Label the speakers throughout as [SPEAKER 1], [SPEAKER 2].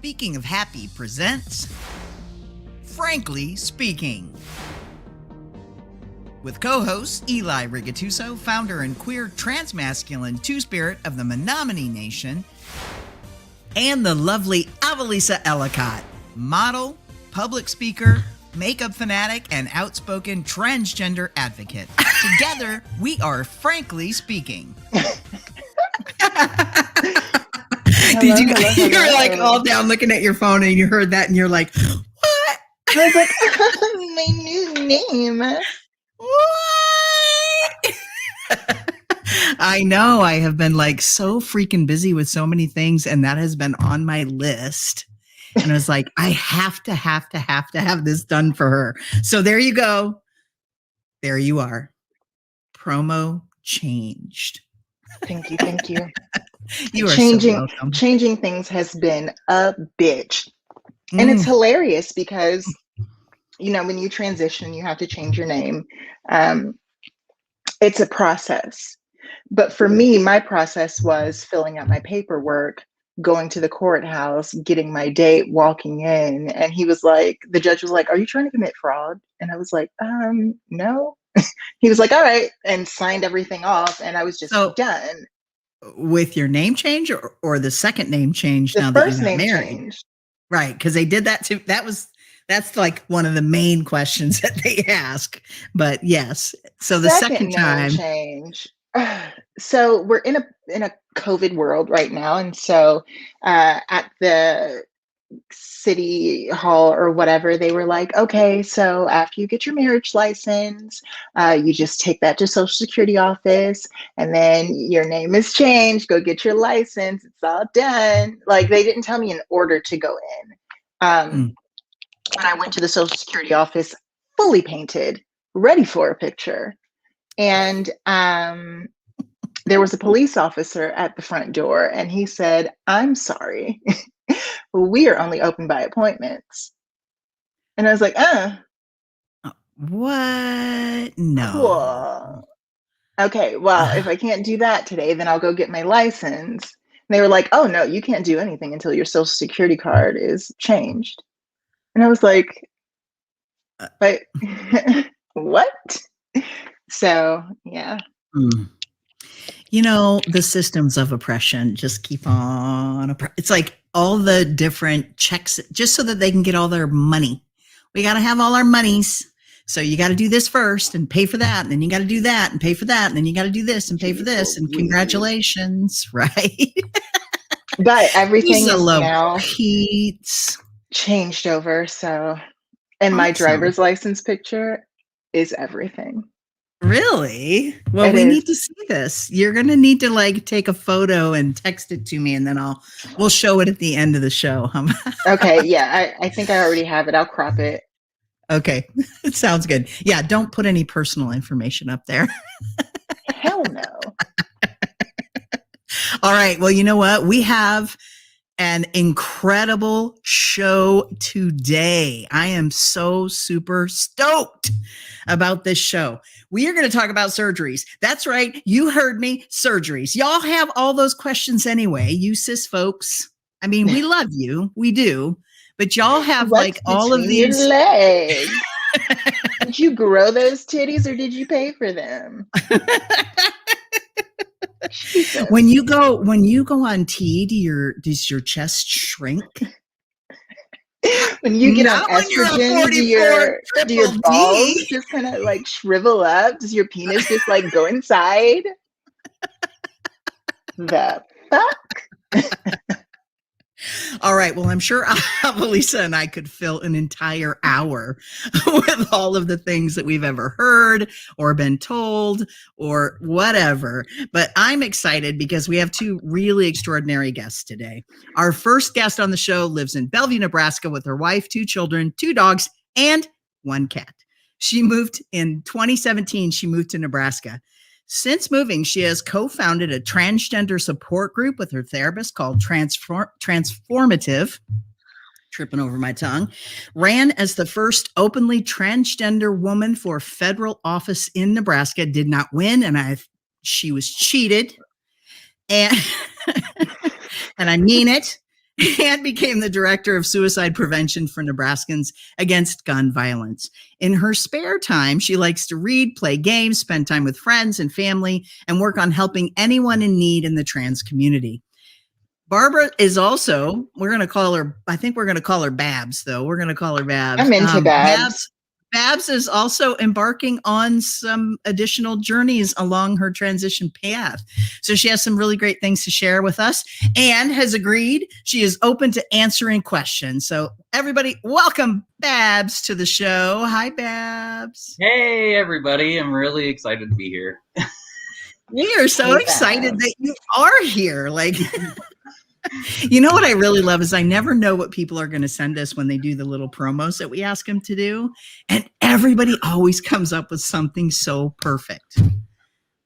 [SPEAKER 1] Speaking of Happy presents Frankly Speaking. With co-host Eli Rigatuso, founder and queer transmasculine two-spirit of the Menominee Nation, and the lovely Avalisa Ellicott, model, public speaker, makeup fanatic, and outspoken transgender advocate. Together, we are Frankly Speaking. Did you? You were like all down looking at your phone, and you heard that, and you're like, "What?"
[SPEAKER 2] I was like, "My new name."
[SPEAKER 1] What? I know. I have been like so freaking busy with so many things, and that has been on my list. And I was like, I have to have this done for her. So there you go. There you are. Promo changed.
[SPEAKER 2] Thank you. Thank you.
[SPEAKER 1] You are so welcome.
[SPEAKER 2] Changing things has been a bitch. And it's hilarious because, you know, when you transition, you have to change your name. It's a process. But for me, my process was filling out my paperwork, going to the courthouse, getting my date, walking in. And he was like, the judge was like, "Are you trying to commit fraud?" And I was like, no. He was like, "All right," and signed everything off. And I was just done.
[SPEAKER 1] With your name change or the second name change
[SPEAKER 2] the
[SPEAKER 1] now
[SPEAKER 2] first
[SPEAKER 1] that you got
[SPEAKER 2] name
[SPEAKER 1] married?
[SPEAKER 2] Change.
[SPEAKER 1] Right, because they did that too. That's like one of the main questions that they ask. But yes, so the second time
[SPEAKER 2] change. So we're in a COVID world right now, and so at the city hall or whatever, they were like, "Okay, so after you get your marriage license, you just take that to Social Security office, and then your name is changed. Go get your license. It's all done." Like, they didn't tell me an order to go in. And I went to the Social Security office fully painted, ready for a picture. And there was a police officer at the front door, and he said, "I'm sorry. We are only open by appointments." And I was like,
[SPEAKER 1] what? No.
[SPEAKER 2] Cool. Okay, well, if I can't do that today, then I'll go get my license. And they were like, "Oh, no, you can't do anything until your Social Security card is changed." And I was like, "But what?" So, yeah.
[SPEAKER 1] You know, the systems of oppression just keep on. It's like all the different checks just so that they can get all their money. We got to have all our monies. So you got to do this first and pay for that. And then you got to do that and pay for that. And then you got to do this and pay for this. And congratulations, right?
[SPEAKER 2] But everything is now
[SPEAKER 1] Pete's
[SPEAKER 2] changed over. So, and my driver's license picture is everything.
[SPEAKER 1] Really? Well, we need to see this. You're going to need to like take a photo and text it to me, and then we'll show it at the end of the show.
[SPEAKER 2] Okay. Yeah. I think I already have it. I'll crop it.
[SPEAKER 1] Okay. It sounds good. Yeah. Don't put any personal information up there.
[SPEAKER 2] Hell no.
[SPEAKER 1] All right. Well, you know what? We have an incredible show today. I am so super stoked about this show. We are going to talk about surgeries. That's right. You heard me. Surgeries. Y'all have all those questions anyway, you cis folks. I mean, we love you. We do. But y'all have like all of these
[SPEAKER 2] your legs. Did you grow those titties or did you pay for them?
[SPEAKER 1] When you go on T, does your chest shrink?
[SPEAKER 2] When you get on estrogen, do your balls just kind of like shrivel up? Does your penis just like go inside? The fuck?
[SPEAKER 1] All right. Well, I'm sure Avalisa and I could fill an entire hour with all of the things that we've ever heard or been told or whatever. But I'm excited because we have two really extraordinary guests today. Our first guest on the show lives in Bellevue, Nebraska with her wife, 2 children, 2 dogs, and 1 cat. She moved in 2017. She moved to Nebraska. Since moving, she has co-founded a transgender support group with her therapist called Transformative, tripping over my tongue, ran as the first openly transgender woman for federal office in Nebraska, did not win, and she was cheated. And and I mean it. and became the director of suicide prevention for Nebraskans against gun violence. In her spare time, she likes to read, play games, spend time with friends and family, and work on helping anyone in need in the trans community. Barbara is also, we're going to call her, I think we're going to call her Babs, though. We're going to call her Babs.
[SPEAKER 2] I'm into Babs.
[SPEAKER 1] Babs is also embarking on some additional journeys along her transition path. So she has some really great things to share with us and has agreed she is open to answering questions. So everybody, welcome Babs to the show. Hi, Babs.
[SPEAKER 3] Hey, everybody. I'm really excited to be here.
[SPEAKER 1] We are so excited that you are here. Like, you know what I really love is I never know what people are going to send us when they do the little promos that we ask them to do. And everybody always comes up with something so perfect.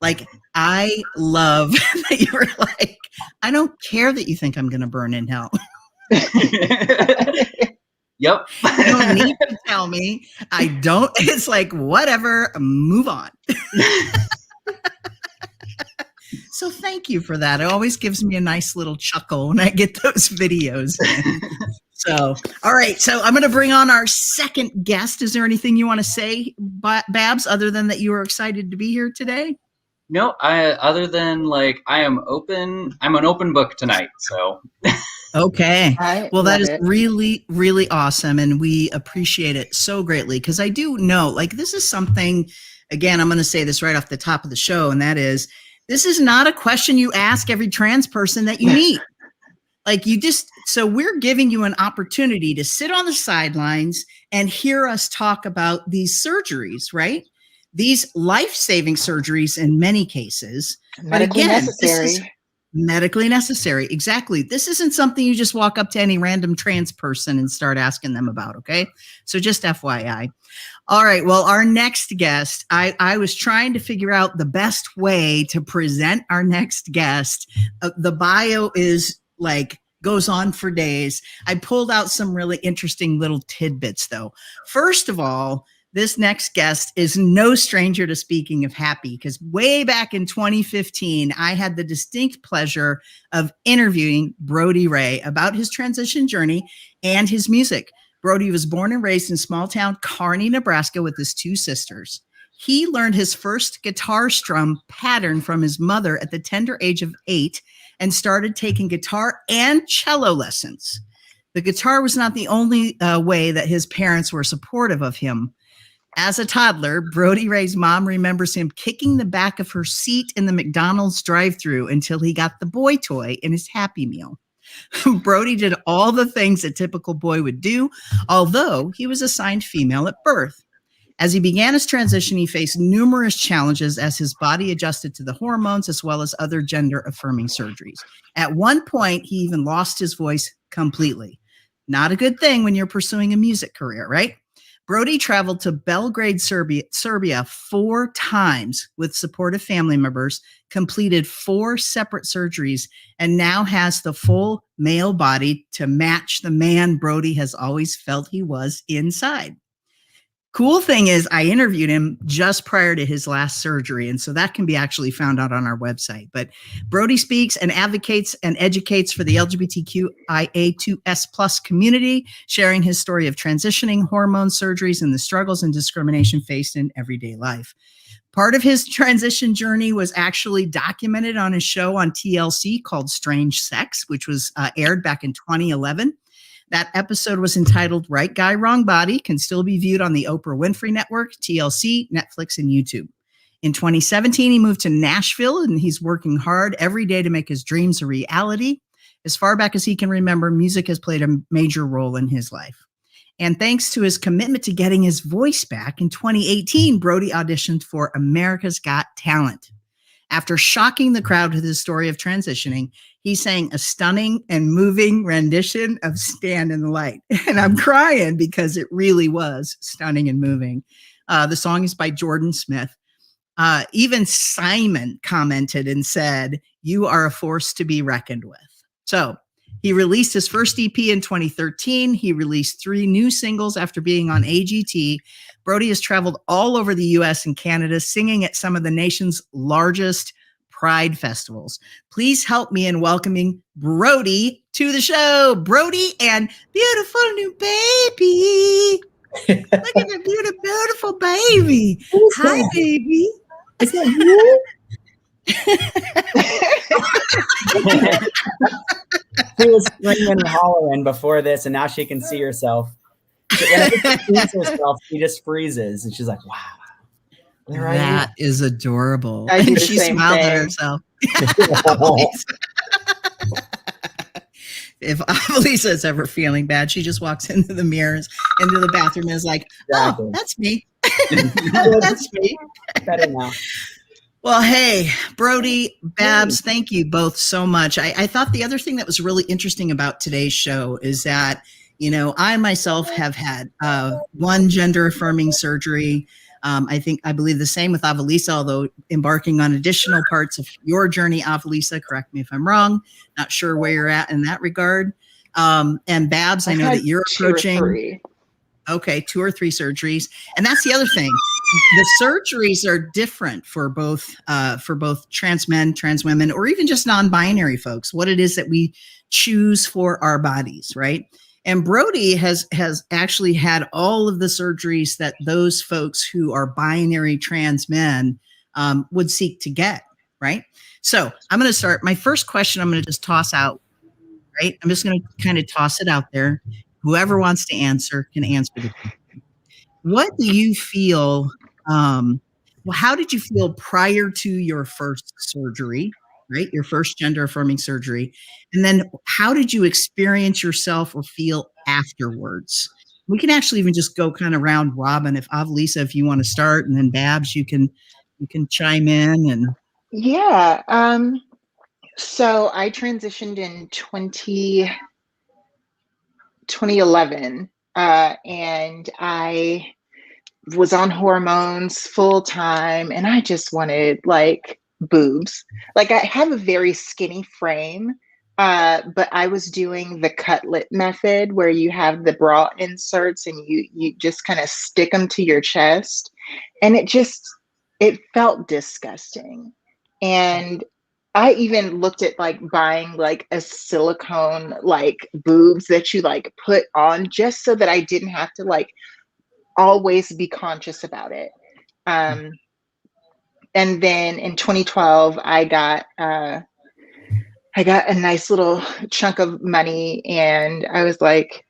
[SPEAKER 1] Like, I love that you were like, I don't care that you think I'm going to burn in hell.
[SPEAKER 3] Yep.
[SPEAKER 1] You don't need to tell me. I don't. It's like, whatever, move on. So thank you for that. It always gives me a nice little chuckle when I get those videos. So, all right. So I'm going to bring on our second guest. Is there anything you want to say, Babs, other than that you are excited to be here today?
[SPEAKER 3] No, other than like, I'm an open book tonight. So.
[SPEAKER 1] Okay. Well, that is really, really awesome. And we appreciate it so greatly because I do know, like, this is something, again, I'm going to say this right off the top of the show, and that is, this is not a question you ask every trans person that you meet. Like, so we're giving you an opportunity to sit on the sidelines and hear us talk about these surgeries, right? These life-saving surgeries in many cases.
[SPEAKER 2] Medically necessary.
[SPEAKER 1] This is medically necessary. Exactly. This isn't something you just walk up to any random trans person and start asking them about, okay? So just FYI. All right. Well, our next guest, I was trying to figure out the best way to present our next guest. The bio is like, goes on for days. I pulled out some really interesting little tidbits, though. First of all, this next guest is no stranger to speaking of happy, because way back in 2015, I had the distinct pleasure of interviewing Brody Ray about his transition journey and his music. Brody was born and raised in small town Kearney, Nebraska with his two sisters. He learned his first guitar strum pattern from his mother at the tender age of 8 and started taking guitar and cello lessons. The guitar was not the only way that his parents were supportive of him. As a toddler, Brody Ray's mom remembers him kicking the back of her seat in the McDonald's drive-thru until he got the boy toy in his Happy Meal. Brody did all the things a typical boy would do, although he was assigned female at birth. As he began his transition, he faced numerous challenges as his body adjusted to the hormones as well as other gender-affirming surgeries. At one point, he even lost his voice completely. Not a good thing when you're pursuing a music career, right? Brody traveled to Belgrade, Serbia 4 times with supportive family members, completed 4 separate surgeries, and now has the full male body to match the man Brody has always felt he was inside. Cool thing is, I interviewed him just prior to his last surgery, and so that can be actually found out on our website. But Brody speaks and advocates and educates for the LGBTQIA2S+ community, sharing his story of transitioning, hormone surgeries, and the struggles and discrimination faced in everyday life. Part of his transition journey was actually documented on his show on TLC called Strange Sex, which was aired back in 2011. That episode was entitled Right Guy, Wrong Body, can still be viewed on the Oprah Winfrey Network, TLC, Netflix, and YouTube. In 2017, he moved to Nashville, and he's working hard every day to make his dreams a reality. As far back as he can remember, music has played a major role in his life. And thanks to his commitment to getting his voice back, in 2018, Brody auditioned for America's Got Talent. After shocking the crowd with his story of transitioning, he sang a stunning and moving rendition of Stand in the Light. And I'm crying because it really was stunning and moving. The song is by Jordan Smith. Even Simon commented and said, "You are a force to be reckoned with." So he released his first EP in 2013. He released 3 new singles after being on AGT. Brody has traveled all over the US and Canada, singing at some of the nation's largest Pride festivals. Please help me in welcoming Brody to the show. Brody and beautiful new baby. Look at the beautiful baby. Hi, baby.
[SPEAKER 4] Is that you? She was screaming and hollering before this, and now she can see herself. Whenever she sees herself, she just freezes, and she's like, "Wow, there I am."
[SPEAKER 1] That is adorable.
[SPEAKER 2] I do
[SPEAKER 1] And
[SPEAKER 2] the
[SPEAKER 1] she
[SPEAKER 2] same
[SPEAKER 1] smiled at
[SPEAKER 2] thing.
[SPEAKER 1] herself. If Avalisa is ever feeling bad, she just walks into the mirrors, into the bathroom, and is like,
[SPEAKER 4] Exactly.
[SPEAKER 1] "Oh, that's me.
[SPEAKER 4] Good.
[SPEAKER 1] That's me."
[SPEAKER 4] Better now.
[SPEAKER 1] Well, hey, Brody, Babs, thank you both so much. I thought the other thing that was really interesting about today's show is that, you know, I myself have had one gender-affirming surgery. I believe the same with Avalisa, although embarking on additional parts of your journey, Avalisa, correct me if I'm wrong, not sure where you're at in that regard. And Babs, I know that you're approaching. Okay, 2 or 3 surgeries. And that's the other thing. The surgeries are different for both trans men, trans women, or even just non-binary folks, what it is that we choose for our bodies, right? And Brody has actually had all of the surgeries that those folks who are binary trans men would seek to get, right? So I'm going to start. My first question I'm going to just toss out, right? I'm just going to kind of toss it out there. Whoever wants to answer can answer the question. What do you feel? How did you feel prior to your first surgery, right? Your first gender affirming surgery. And then how did you experience yourself or feel afterwards? We can actually even just go kind of round robin. If Avalisa, if you want to start, and then Babs, you can chime in. And
[SPEAKER 2] yeah. So I transitioned in 2011, and I was on hormones full time, and I just wanted like boobs. Like I have a very skinny frame, but I was doing the cutlet method where you have the bra inserts and you just kind of stick them to your chest, and it felt disgusting. And I even looked at like buying like a silicone like boobs that you like put on just so that I didn't have to like always be conscious about it. And then in 2012, I got a nice little chunk of money, and I was like,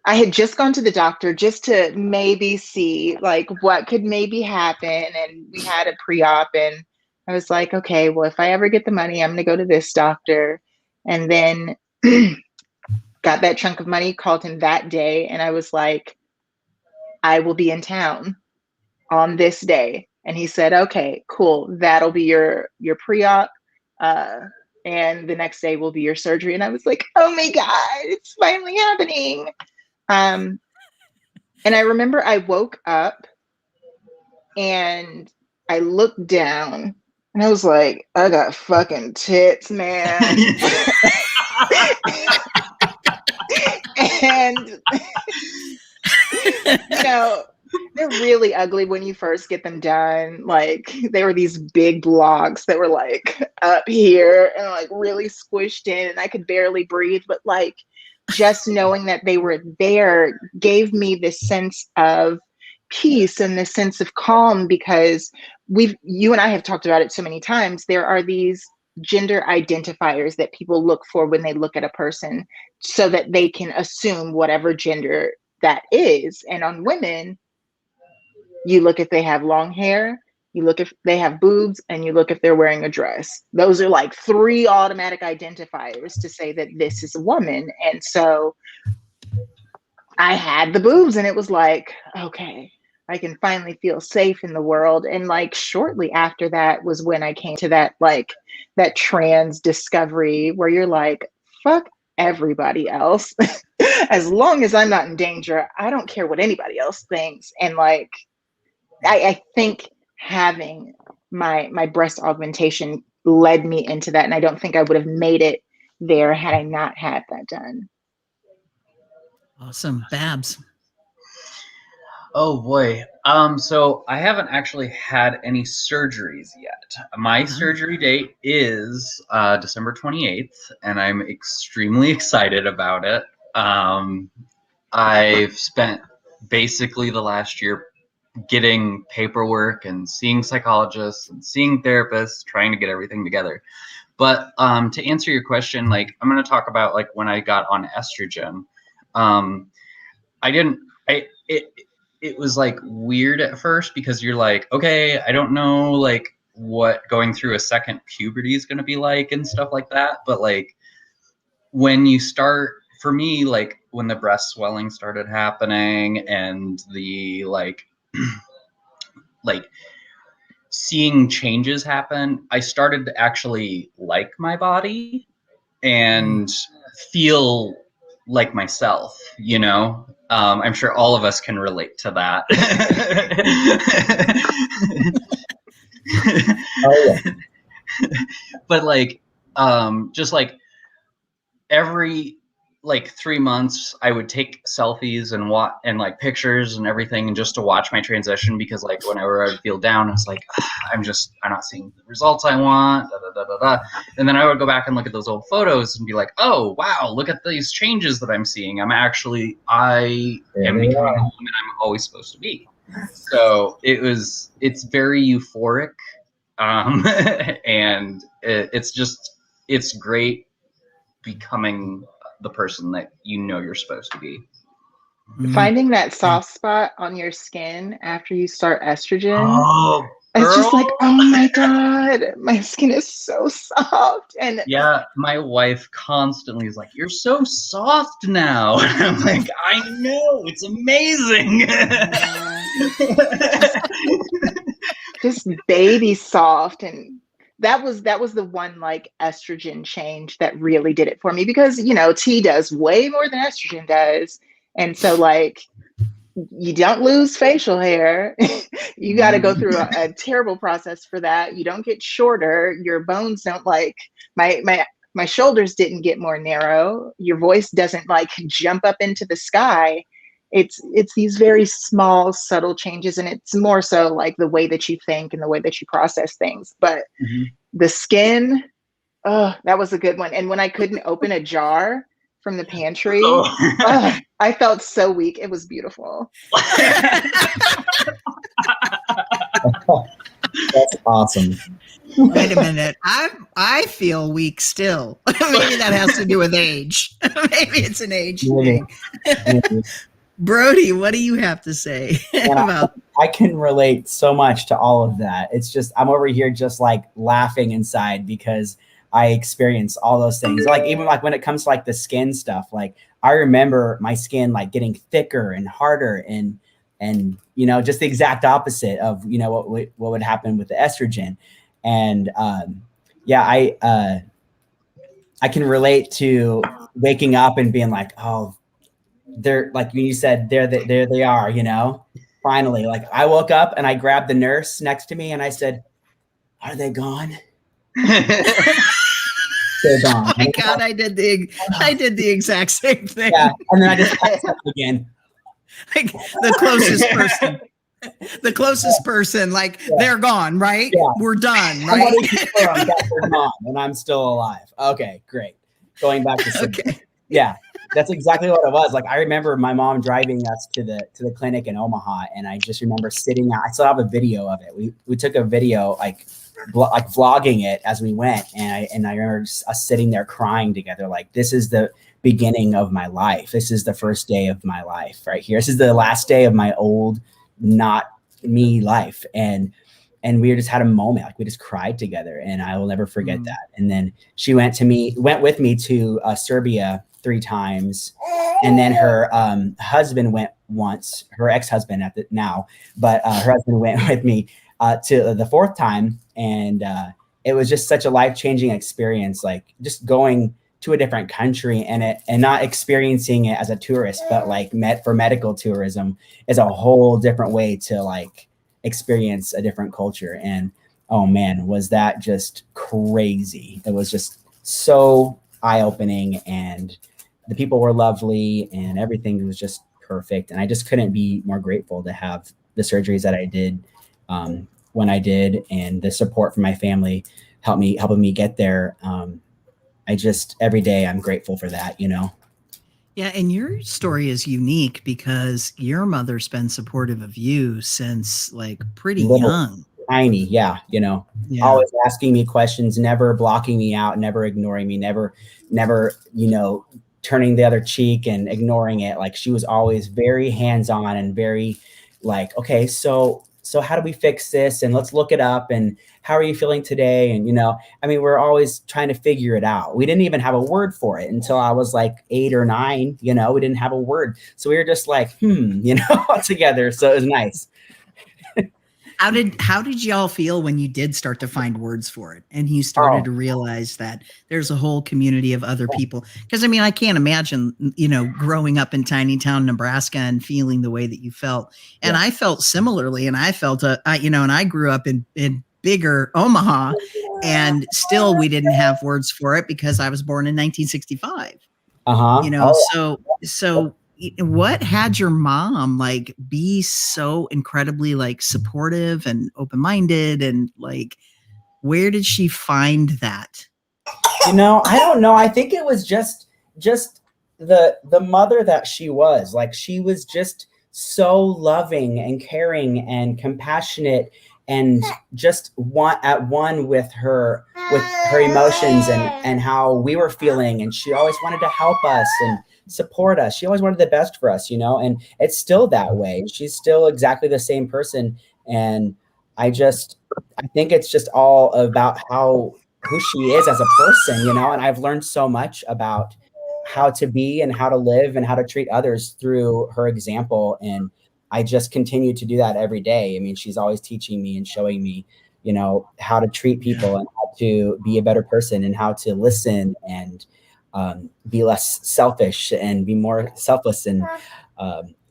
[SPEAKER 2] I had just gone to the doctor just to maybe see like what could maybe happen, and we had a pre-op, and I was like, okay, well, if I ever get the money, I'm going to go to this doctor. And then got that chunk of money, called him that day, and I was like, I will be in town on this day. And he said, okay, cool. That'll be your pre-op. And the next day will be your surgery. And I was like, oh my God, it's finally happening. And I remember I woke up and I looked down and I was like, I got fucking tits, man. And, you know, they're really ugly when you first get them done. Like they were these big blocks that were like up here and like really squished in, and I could barely breathe. But like just knowing that they were there gave me this sense of peace and this sense of calm, because you and I have talked about it so many times. There are these gender identifiers that people look for when they look at a person so that they can assume whatever gender that is. And on women, you look if they have long hair, you look if they have boobs, and you look if they're wearing a dress. Those are like 3 automatic identifiers to say that this is a woman. And so I had the boobs, and it was like, okay, I can finally feel safe in the world. And like shortly after that was when I came to that, like that trans discovery where you're like, fuck everybody else. As long as I'm not in danger, I don't care what anybody else thinks. And like, I think having my breast augmentation led me into that. And I don't think I would have made it there had I not had that done.
[SPEAKER 1] Awesome. Babs.
[SPEAKER 3] Oh boy. So I haven't actually had any surgeries yet. My surgery date is December 28th, and I'm extremely excited about it. I've spent basically the last year getting paperwork and seeing psychologists and seeing therapists, trying to get everything together. But to answer your question, like I'm going to talk about like when I got on estrogen. I didn't. It was like weird at first because you're like, okay, I don't know like what going through a second puberty is going to be like and stuff like that. But like when you start, for me, like when the breast swelling started happening and the like seeing changes happen, I started to actually like my body and feel like myself, you know? I'm sure all of us can relate to that.
[SPEAKER 4] Oh, yeah.
[SPEAKER 3] But like, just like every like 3 months I would take selfies and like pictures and everything, and just to watch my transition, because like whenever I would feel down, I was like, I'm not seeing the results I want, da, da, da, da, da. And then I would go back and look at those old photos and be like, oh wow, look at these changes that I'm seeing. I am becoming the woman I'm always supposed to be. So it's very euphoric. And it's great becoming the person that you know you're supposed to be.
[SPEAKER 2] Finding that soft spot on your skin after you start estrogen.
[SPEAKER 3] Oh,
[SPEAKER 2] it's just like, oh my God, my skin is so soft. And
[SPEAKER 3] yeah, my wife constantly is like, you're so soft now. And I'm like, I know, it's amazing.
[SPEAKER 2] just baby soft. And that was the one like estrogen change that really did it for me, because you know T does way more than estrogen does. And so like you don't lose facial hair. You got to go through a terrible process for that. You don't get shorter. Your bones don't like my shoulders didn't get more narrow. Your voice doesn't like jump up into the sky. It's these very small, subtle changes, and it's more so like the way that you think and the way that you process things. But the skin, oh, that was a good one. And when I couldn't open a jar from the pantry, I felt so weak. It was beautiful.
[SPEAKER 4] That's awesome.
[SPEAKER 1] Wait a minute. I feel weak still. Maybe that has to do with age. Maybe it's an age thing. Brody, what do you have to say about?
[SPEAKER 4] I can relate so much to all of that. It's just I'm over here just like laughing inside because I experience all those things. Like even like when it comes to like the skin stuff, like I remember my skin like getting thicker and harder and you know, just the exact opposite of, you know, what would happen with the estrogen. And yeah, I can relate to waking up and being like, oh, they're like when you said there they are, you know, finally. Like I woke up and I grabbed the nurse next to me and I said, are they gone? They're gone.
[SPEAKER 1] Oh my God, I did the exact same thing.
[SPEAKER 4] Yeah, and then I just again.
[SPEAKER 1] Like the closest person, like they're gone, right? Yeah. We're done, right?
[SPEAKER 4] They're gone, and I'm still alive. Okay, great. Going back to okay. Yeah, that's exactly what it was. Like I remember my mom driving us to the clinic in Omaha, and I just remember sitting out. I still have a video of it. We took a video like vlogging it as we went, and I remember us sitting there crying together. Like this is the beginning of my life. This is the first day of my life right here. This is the last day of my old, not me life. And we just had a moment, like we just cried together, and I will never forget that. And then she went with me to Serbia 3 times. And then her husband went once, her ex-husband but her husband went with me to the 4th time. And it was just such a life-changing experience, like just going to a different country and not experiencing it as a tourist, but like for medical tourism is a whole different way to like experience a different culture. And oh man, was that just crazy. It was just so eye-opening, and the people were lovely and everything was just perfect. And I just couldn't be more grateful to have the surgeries that I did when I did, and the support from my family helping me get there. I just, every day I'm grateful for that, you know?
[SPEAKER 1] Yeah, and your story is unique because your mother's been supportive of you since like pretty
[SPEAKER 4] Little,
[SPEAKER 1] young.
[SPEAKER 4] tiny, yeah, you know,
[SPEAKER 1] Yeah.
[SPEAKER 4] always asking me questions, never blocking me out, never ignoring me, never, you know, turning the other cheek and ignoring it. Like, she was always very hands-on and very like, okay, so how do we fix this? And let's look it up. And how are you feeling today? And, you know, I mean, we're always trying to figure it out. We didn't even have a word for it until I was like 8 or 9, you know, we didn't have a word. So we were just like, you know, together. So it was nice.
[SPEAKER 1] How did y'all feel when you did start to find words for it and you started to realize that there's a whole community of other people? Because I mean, I can't imagine, you know, growing up in tiny town Nebraska and feeling the way that you felt. And I felt similarly, and I felt you know, and I grew up in bigger Omaha, and still we didn't have words for it because I was born in 1965. You know, so what had your mom like be so incredibly like supportive and open-minded, and like where did she find that?
[SPEAKER 4] You know, I don't know. I think it was just the mother that she was. Like, she was just so loving and caring and compassionate, and just at one with her emotions and how we were feeling. And she always wanted to help us and support us. She always wanted the best for us, you know, and it's still that way. She's still exactly the same person. And I think it's just all about who she is as a person, you know, and I've learned so much about how to be and how to live and how to treat others through her example. And I just continue to do that every day. I mean, she's always teaching me and showing me, you know, how to treat people and how to be a better person and how to listen and be less selfish and be more selfless. And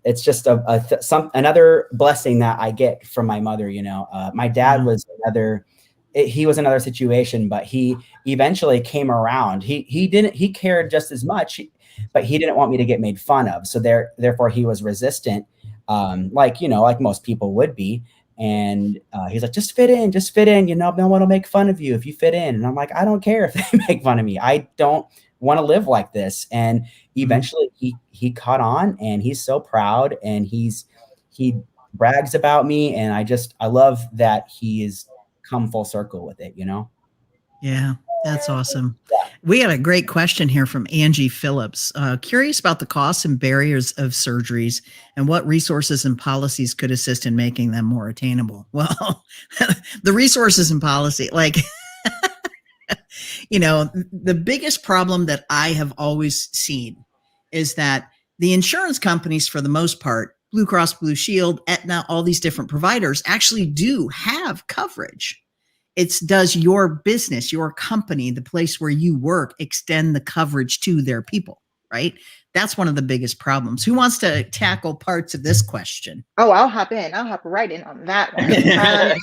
[SPEAKER 4] it's just another blessing that I get from my mother. You know, my dad was he was another situation, but he eventually came around. He cared just as much, but he didn't want me to get made fun of. So therefore he was resistant, like, you know, like most people would be. And he's like, just fit in, you know, no one will make fun of you if you fit in. And I'm like, I don't care if they make fun of me. I don't want to live like this. And eventually he caught on, and he's so proud, and he brags about me. And I love that he is come full circle with it, you know?
[SPEAKER 1] Yeah, that's awesome. We had a great question here from Angie Phillips. Curious about the costs and barriers of surgeries and what resources and policies could assist in making them more attainable. Well, the resources and policy, like, you know, the biggest problem that I have always seen is that the insurance companies, for the most part, Blue Cross Blue Shield, Aetna, all these different providers actually do have coverage. It's, does your business, your company, the place where you work, extend the coverage to their people, right? That's one of the biggest problems. Who wants to tackle parts of this question?
[SPEAKER 2] Oh, I'll hop in. I'll hop right in on that one.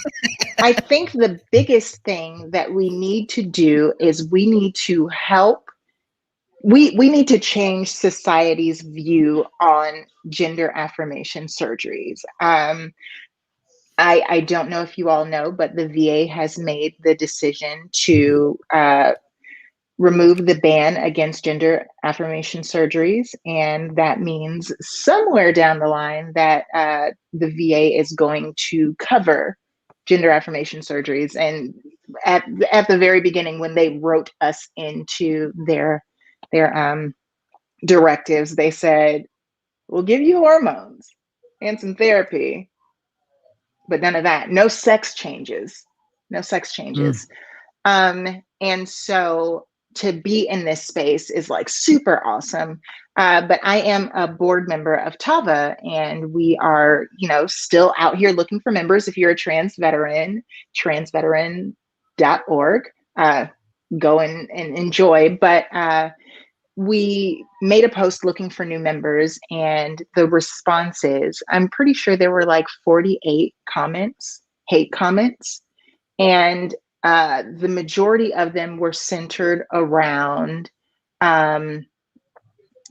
[SPEAKER 2] I think the biggest thing that we need to do is we need to help. We need to change society's view on gender affirmation surgeries. I don't know if you all know, but the VA has made the decision to remove the ban against gender affirmation surgeries. And that means somewhere down the line that the VA is going to cover gender affirmation surgeries. And at the very beginning, when they wrote us into their directives, they said, we'll give you hormones and some therapy, but none of that. No sex changes. No sex changes. And so to be in this space is like super awesome. But I am a board member of TAVA, and we are, you know, still out here looking for members. If you're a trans veteran, transveteran.org, go and enjoy. But we made a post looking for new members, and the responses, I'm pretty sure there were like 48 comments, hate comments. And the majority of them were centered around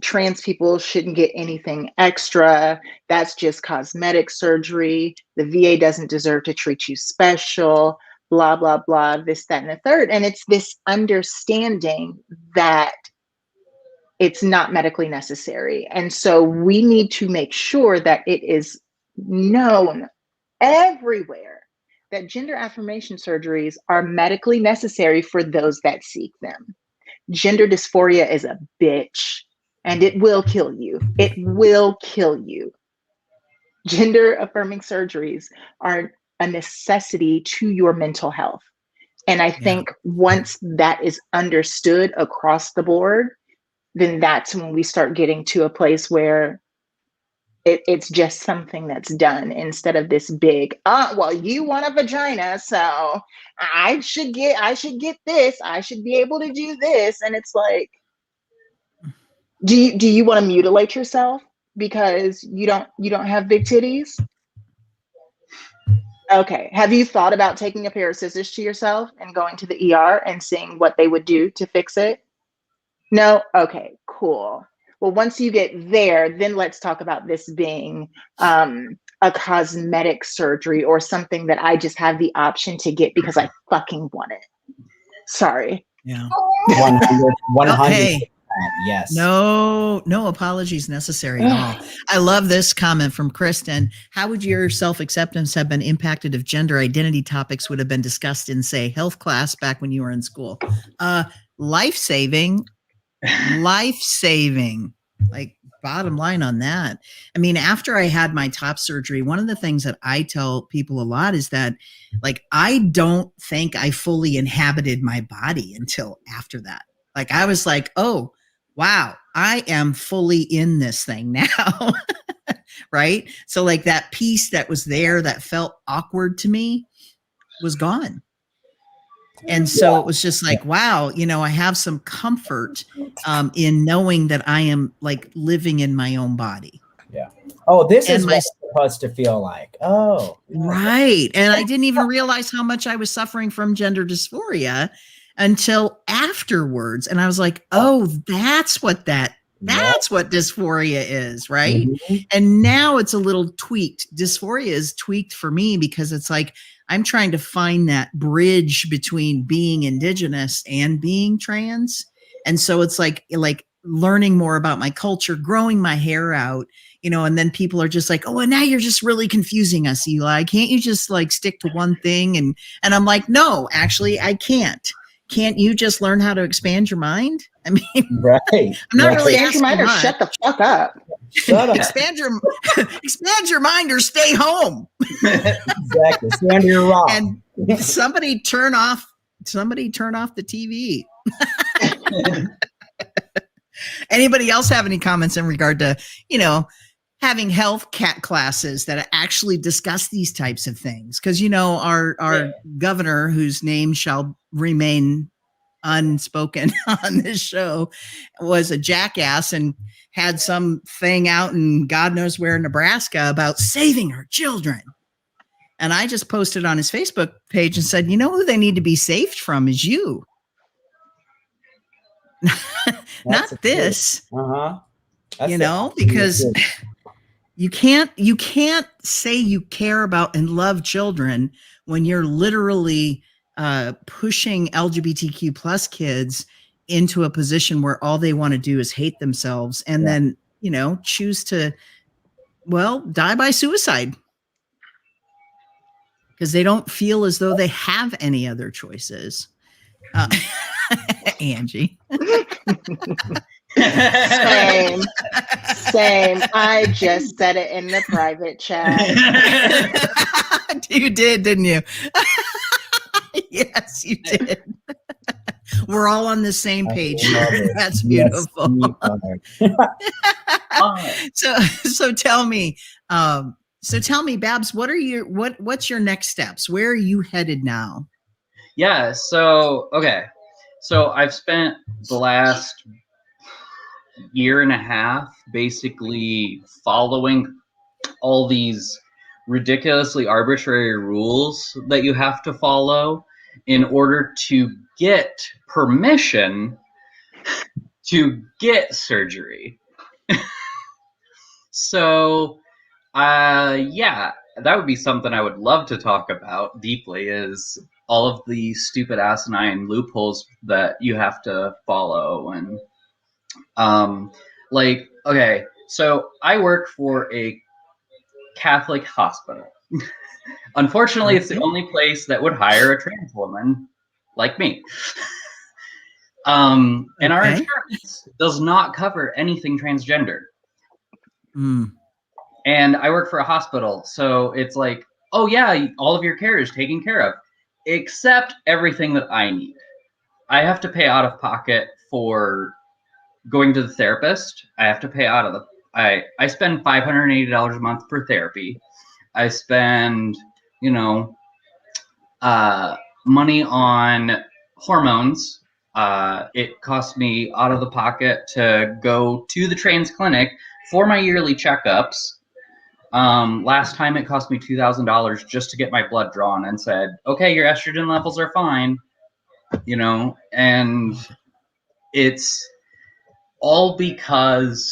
[SPEAKER 2] trans people shouldn't get anything extra. That's just cosmetic surgery. The VA doesn't deserve to treat you special, blah, blah, blah, this, that, and the third. And it's this understanding that it's not medically necessary. And so we need to make sure that it is known everywhere that gender affirmation surgeries are medically necessary for those that seek them. Gender dysphoria is a bitch, and it will kill you. It will kill you. Gender affirming surgeries are a necessity to your mental health. And I think once that is understood across the board, then that's when we start getting to a place where it's just something that's done instead of this big, well, you want a vagina, so I should get this. I should be able to do this. And it's like, do you want to mutilate yourself because you don't have big titties? Okay. Have you thought about taking a pair of scissors to yourself and going to the ER and seeing what they would do to fix it? No? Okay, cool. Well, once you get there, then let's talk about this being a cosmetic surgery or something that I just have the option to get because I fucking want it. Sorry.
[SPEAKER 1] Yeah.
[SPEAKER 4] 100.
[SPEAKER 1] Hey.
[SPEAKER 4] Yes.
[SPEAKER 1] No apologies necessary at all. I love this comment from Kristen. How would your self-acceptance have been impacted if gender identity topics would have been discussed in, say, health class back when you were in school? Life-saving. Like, bottom line on that. I mean, after I had my top surgery, one of the things that I tell people a lot is that, like, I don't think I fully inhabited my body until after that. Like, I was like, oh, wow, I am fully in this thing now. Right? So, like, that piece that was there that felt awkward to me was gone. And so it was just like, wow, you know, I have some comfort in knowing that I am, like, living in my own body.
[SPEAKER 4] Yeah. Oh, this is what it's supposed to feel like. Oh,
[SPEAKER 1] right. And I didn't even realize how much I was suffering from gender dysphoria until afterwards. And I was like, oh, that's what dysphoria is, right? Mm-hmm. And now it's a little tweaked. Dysphoria is tweaked for me because it's like I'm trying to find that bridge between being indigenous and being trans. And so it's like learning more about my culture, growing my hair out, you know, and then people are just like, oh, and now you're just really confusing us, Eli. Can't you just, like, stick to one thing? And I'm like, no, actually, I can't. Can't you just learn how to expand your mind? I mean,
[SPEAKER 4] right.
[SPEAKER 1] I'm not really asking
[SPEAKER 2] your mind or shut the fuck up.
[SPEAKER 4] Shut up.
[SPEAKER 1] expand your mind or stay home.
[SPEAKER 4] Exactly. Stand your rock.
[SPEAKER 1] And somebody turn off the TV. Anybody else have any comments in regard to, you know, having health classes that actually discuss these types of things? Because, you know, our governor, whose name shall remain unspoken on this show, was a jackass and had some thing out in God knows where in Nebraska about saving our children. And I just posted on his Facebook page and said, you know who they need to be saved from is you. Not this. You know, because you can't say you care about and love children when you're literally pushing LGBTQ plus kids into a position where all they want to do is hate themselves and then, you know, choose to, well, die by suicide because they don't feel as though they have any other choices. Angie.
[SPEAKER 2] Same. I just said it in the private chat.
[SPEAKER 1] You did, didn't you? Yes, you did. We're all on the same page. That's beautiful. So tell me, Babs, what's your next steps? Where are you headed now?
[SPEAKER 3] Yeah. So I've spent the last year and a half basically following all these ridiculously arbitrary rules that you have to follow in order to get permission to get surgery. So, yeah, that would be something I would love to talk about deeply, is all of the stupid asinine loopholes that you have to follow. And like, okay, so I work for a Catholic hospital. Unfortunately, it's the
[SPEAKER 1] Okay.
[SPEAKER 3] only place that would hire a trans woman like me. And our
[SPEAKER 1] Okay.
[SPEAKER 3] insurance does not cover anything transgender.
[SPEAKER 1] Mm.
[SPEAKER 3] And I work for a hospital, so it's like, oh yeah, all of your care is taken care of, except everything that I need. I have to pay out of pocket for going to the therapist. I have to pay out of the. I spend $580 a month for therapy. I spend, you know, money on hormones. It costs me out of the pocket to go to the trans clinic for my yearly checkups. Last time it cost me $2,000 just to get my blood drawn and said, okay, your estrogen levels are fine, you know, and it's all because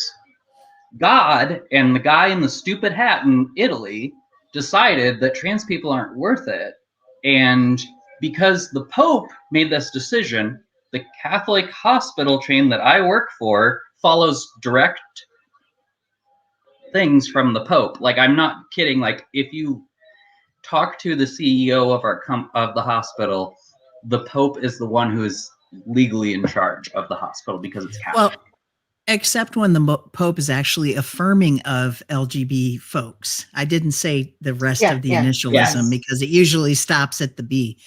[SPEAKER 3] God and the guy in the stupid hat in Italy decided that trans people aren't worth it. And because the Pope made this decision, the Catholic hospital chain that I work for follows direct things from the Pope. Like, I'm not kidding. Like, if you talk to the CEO of of the hospital, the Pope is the one who is legally in charge of the hospital because it's Catholic.
[SPEAKER 1] Well, except when the Pope is actually affirming of LGBT folks. I didn't say the rest of the initialism
[SPEAKER 4] Yes.
[SPEAKER 1] because it usually stops at the B.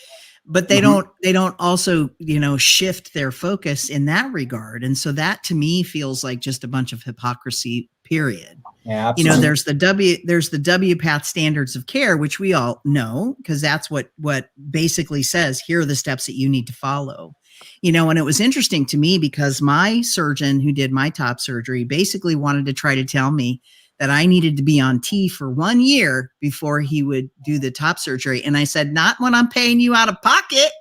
[SPEAKER 1] But they don't also, shift their focus in that regard. And so that to me feels like just a bunch of hypocrisy, period.
[SPEAKER 4] Yeah, absolutely.
[SPEAKER 1] There's the WPATH standards of care, which we all know, because that's what basically says, here are the steps that you need to follow. And it was interesting to me because my surgeon who did my top surgery basically wanted to try to tell me that I needed to be on T for 1 year before he would do the top surgery. And I said, not when I'm paying you out of pocket.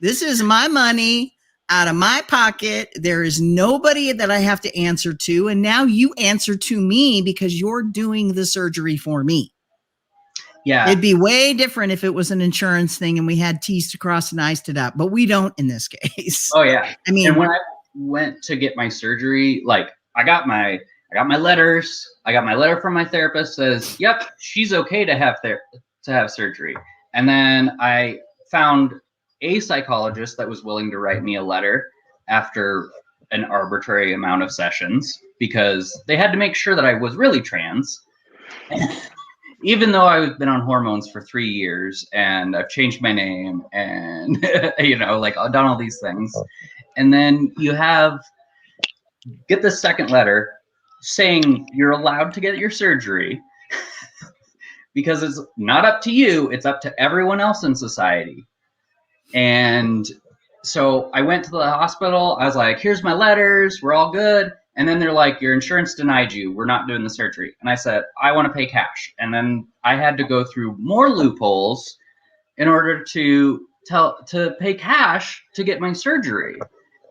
[SPEAKER 1] This is my money out of my pocket. There is nobody that I have to answer to. And now you answer to me because you're doing the surgery for me.
[SPEAKER 3] Yeah.
[SPEAKER 1] It'd be way different if it was an insurance thing and we had T's to cross and I's to dot, but we don't in this case.
[SPEAKER 3] Oh yeah.
[SPEAKER 1] I mean,
[SPEAKER 3] and when I went to get my surgery, like I got my letters. I got my letter from my therapist says, yep, she's okay to have surgery. And then I found a psychologist that was willing to write me a letter after an arbitrary amount of sessions because they had to make sure that I was really trans. Even though I've been on hormones for 3 years and I've changed my name and, like I've done all these things. And then you get the second letter saying you're allowed to get your surgery because it's not up to you. It's up to everyone else in society. And so I went to the hospital. I was like, here's my letters. We're all good. And then they're like, your insurance denied you. We're not doing the surgery. And I said, I want to pay cash. And then I had to go through more loopholes in order to pay cash to get my surgery.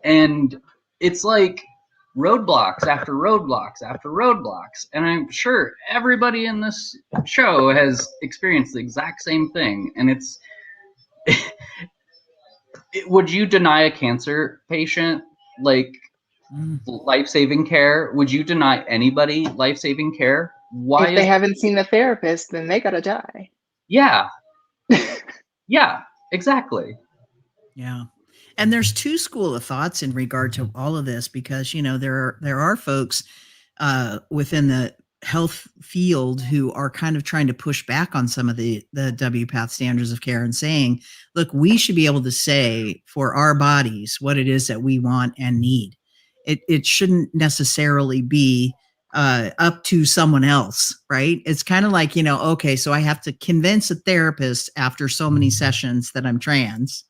[SPEAKER 3] And it's like roadblocks after roadblocks after roadblocks. And I'm sure everybody in this show has experienced the exact same thing. And it's, would you deny a cancer patient like life-saving care? Would you deny anybody life-saving care? Why?
[SPEAKER 2] If they haven't seen the therapist, then they gotta die.
[SPEAKER 3] Yeah. Yeah, exactly.
[SPEAKER 1] Yeah. And there's two schools of thoughts in regard to all of this because, there are folks within the health field who are kind of trying to push back on some of the WPATH standards of care and saying, look, we should be able to say for our bodies what it is that we want and need. It shouldn't necessarily be up to someone else, right? It's kind of like, okay, so I have to convince a therapist after so many sessions that I'm trans,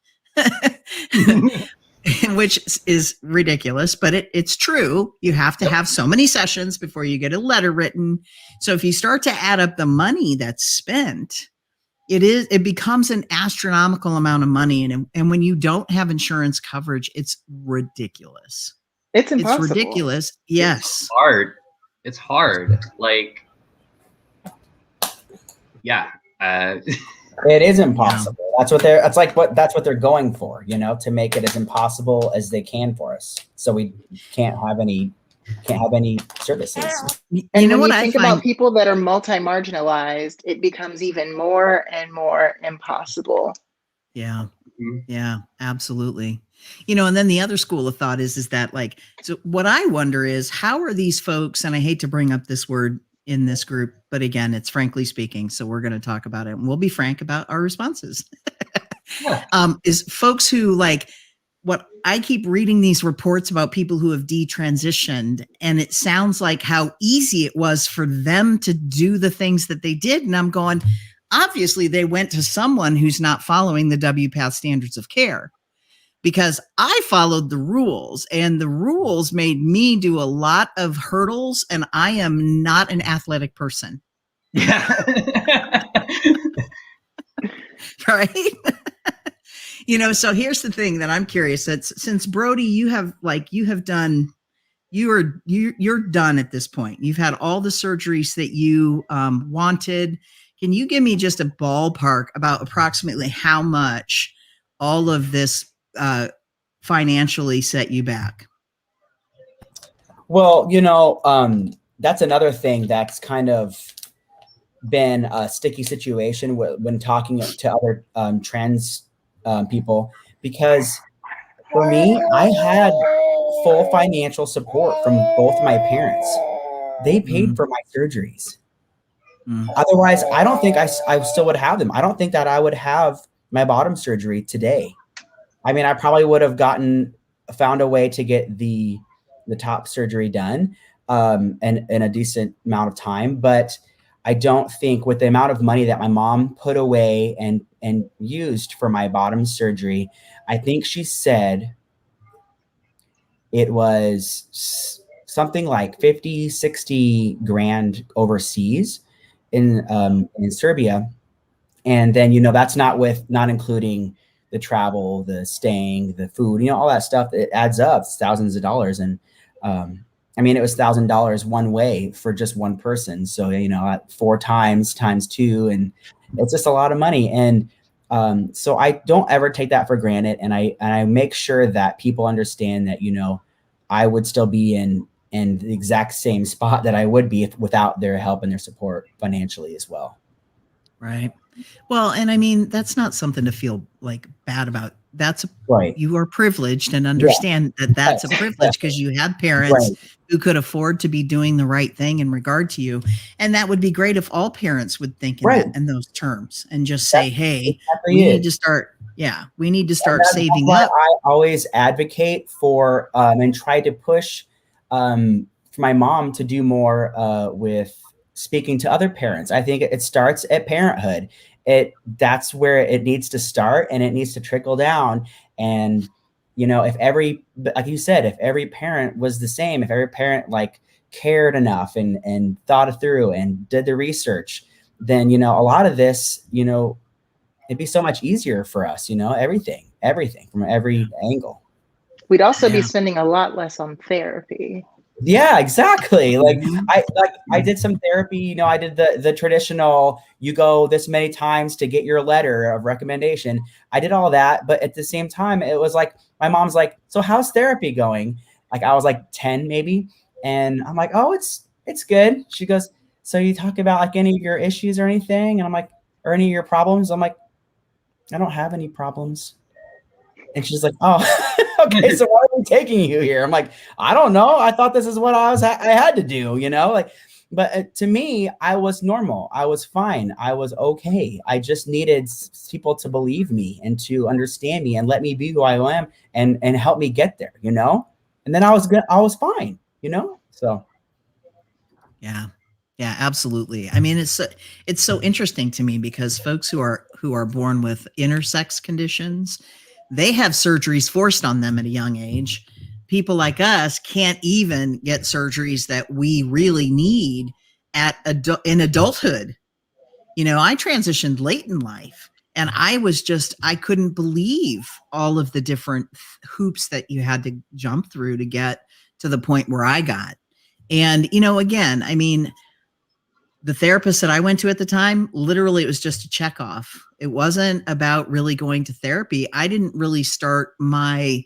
[SPEAKER 1] which is ridiculous, but it's true. You have to have so many sessions before you get a letter written. So if you start to add up the money that's spent, it becomes an astronomical amount of money. And when you don't have insurance coverage, it's ridiculous.
[SPEAKER 2] It's impossible.
[SPEAKER 1] It's ridiculous. Yes.
[SPEAKER 3] It's hard. Like, yeah.
[SPEAKER 4] It is impossible. Yeah. That's what they're going for, to make it as impossible as they can for us. So we can't have any services.
[SPEAKER 2] And when you think about people that are multi-marginalized, it becomes even more and more impossible.
[SPEAKER 1] Yeah. Yeah, absolutely. And then the other school of thought is that, like, so what I wonder is, how are these folks, and I hate to bring up this word in this group, but again, it's frankly speaking, so we're going to talk about it and we'll be frank about our responses. Is folks who, like, what I keep reading these reports about people who have detransitioned, and it sounds like how easy it was for them to do the things that they did. And I'm going, obviously they went to someone who's not following the WPATH standards of care, because I followed the rules, and the rules made me do a lot of hurdles, and I am not an athletic person.
[SPEAKER 3] Yeah.
[SPEAKER 1] Right. So here's the thing that I'm curious, that since Brody, you're done at this point. You've had all the surgeries that you wanted. Can you give me just a ballpark about approximately how much all of this financially set you back?
[SPEAKER 4] Well, that's another thing that's kind of been a sticky situation when talking to other trans people, because for me, I had full financial support from both my parents. They paid for my surgeries. Otherwise, I don't think I still would have them. I don't think that I would have my bottom surgery today. I mean, I probably would have found a way to get the top surgery done in a decent amount of time. But I don't think, with the amount of money that my mom put away and used for my bottom surgery, I think she said it was something like 50, 60 grand overseas in Serbia. And then, that's not including the travel, the staying, the food, all that stuff. It adds up. It's thousands of dollars. And it was $1,000 one way for just one person. So, at 4 times 2, and it's just a lot of money. And so I don't ever take that for granted. And I make sure that people understand that, I would still be in the exact same spot that I would be without their help and their support financially as well.
[SPEAKER 1] Right. Well, and that's not something to feel like bad about. That's
[SPEAKER 4] right.
[SPEAKER 1] You are privileged, and understand that that's a privilege, because you had parents who could afford to be doing the right thing in regard to you. And that would be great if all parents would think in those terms and just say, hey, we need to start saving up.
[SPEAKER 4] I always advocate for and try to push for my mom to do more with speaking to other parents. I think it starts at parenthood. That's where it needs to start, and it needs to trickle down. And, like you said, if every parent was the same, if every parent cared enough and thought it through and did the research, then, a lot of this, it'd be so much easier for us, everything from every angle.
[SPEAKER 2] We'd also be spending a lot less on therapy.
[SPEAKER 4] Yeah, exactly. I did some therapy, I did the traditional, you go this many times to get your letter of recommendation. I did all that, but at the same time, it was like, my mom's like, so how's therapy going? I was 10 maybe. And I'm like, oh, it's good. She goes, so you talk about any of your issues or anything? And I'm like, or any of your problems? I'm like, I don't have any problems. And she's like, oh, okay, so why are we taking you here? I'm like, I don't know. I thought this is what I had to do, but to me, I was normal. I was fine. I was okay. I just needed people to believe me and to understand me and let me be who I am and help me get there, and then I was good. I was fine, so.
[SPEAKER 1] Yeah. Yeah, absolutely. It's so interesting to me, because folks who are born with intersex conditions, they have surgeries forced on them at a young age. People like us can't even get surgeries that we really need in adulthood. I transitioned late in life, and I couldn't believe all of the different hoops that you had to jump through to get to the point where I got. And, again, I mean, the therapist that I went to at the time, literally, it was just a check off. It wasn't about really going to therapy. I didn't really start my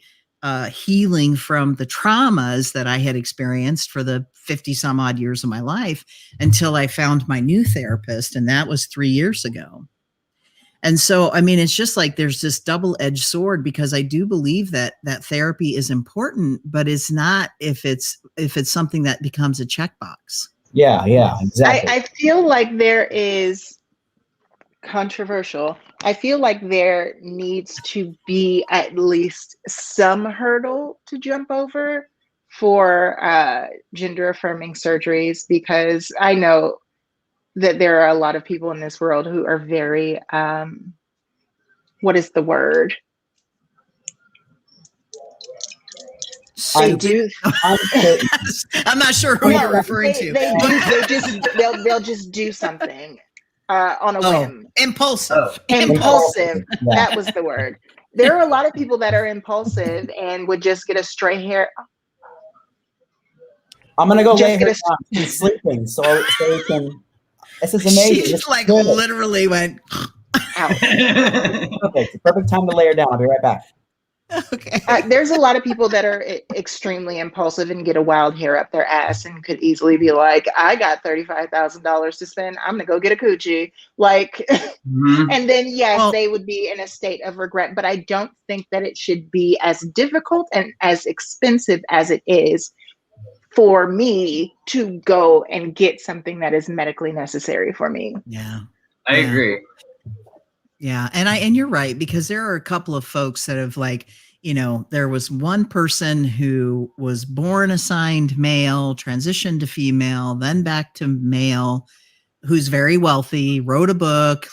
[SPEAKER 1] healing from the traumas that I had experienced for the 50 some odd years of my life until I found my new therapist. And that was 3 years ago. And so, I mean, it's just like there's this double-edged sword, because I do believe that therapy is important, but it's not if it's something that becomes a checkbox.
[SPEAKER 4] Yeah, exactly.
[SPEAKER 2] I feel like there is controversial. I feel like there needs to be at least some hurdle to jump over for gender affirming surgeries, because I know that there are a lot of people in this world who are very, what is the word? They do.
[SPEAKER 1] I'm not sure who you're referring to.
[SPEAKER 2] They'll just do something on a whim.
[SPEAKER 1] Impulsive.
[SPEAKER 2] Impulsive. Yeah. That was the word. There are a lot of people that are impulsive and would just get a stray hair.
[SPEAKER 4] I'm gonna go lay her down. She's sleeping, so we can. This is amazing.
[SPEAKER 1] She's like literally went
[SPEAKER 2] out.
[SPEAKER 4] Perfect time to lay her down. I'll be right back.
[SPEAKER 1] Okay.
[SPEAKER 2] There's a lot of people that are extremely impulsive and get a wild hair up their ass and could easily be like, I got $35,000 to spend. I'm gonna go get a coochie. Like, and then yes, they would be in a state of regret. But I don't think that it should be as difficult and as expensive as it is for me to go and get something that is medically necessary for me.
[SPEAKER 1] Yeah.
[SPEAKER 3] I agree.
[SPEAKER 1] Yeah. And you're right, because there are a couple of folks that have there was one person who was born assigned male, transitioned to female, then back to male, who's very wealthy, wrote a book,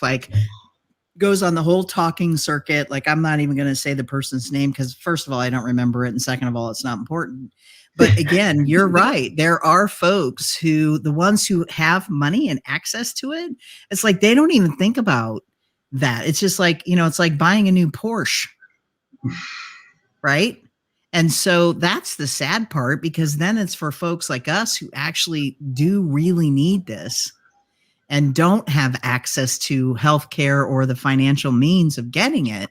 [SPEAKER 1] goes on the whole talking circuit. Like, I'm not even going to say the person's name, because first of all, I don't remember it. And second of all, it's not important. But again, you're right. There are folks the ones who have money and access to it, it's like they don't even think about that. It's just like, it's like buying a new Porsche. Right. And so that's the sad part, because then it's for folks like us who actually do really need this and don't have access to healthcare or the financial means of getting it.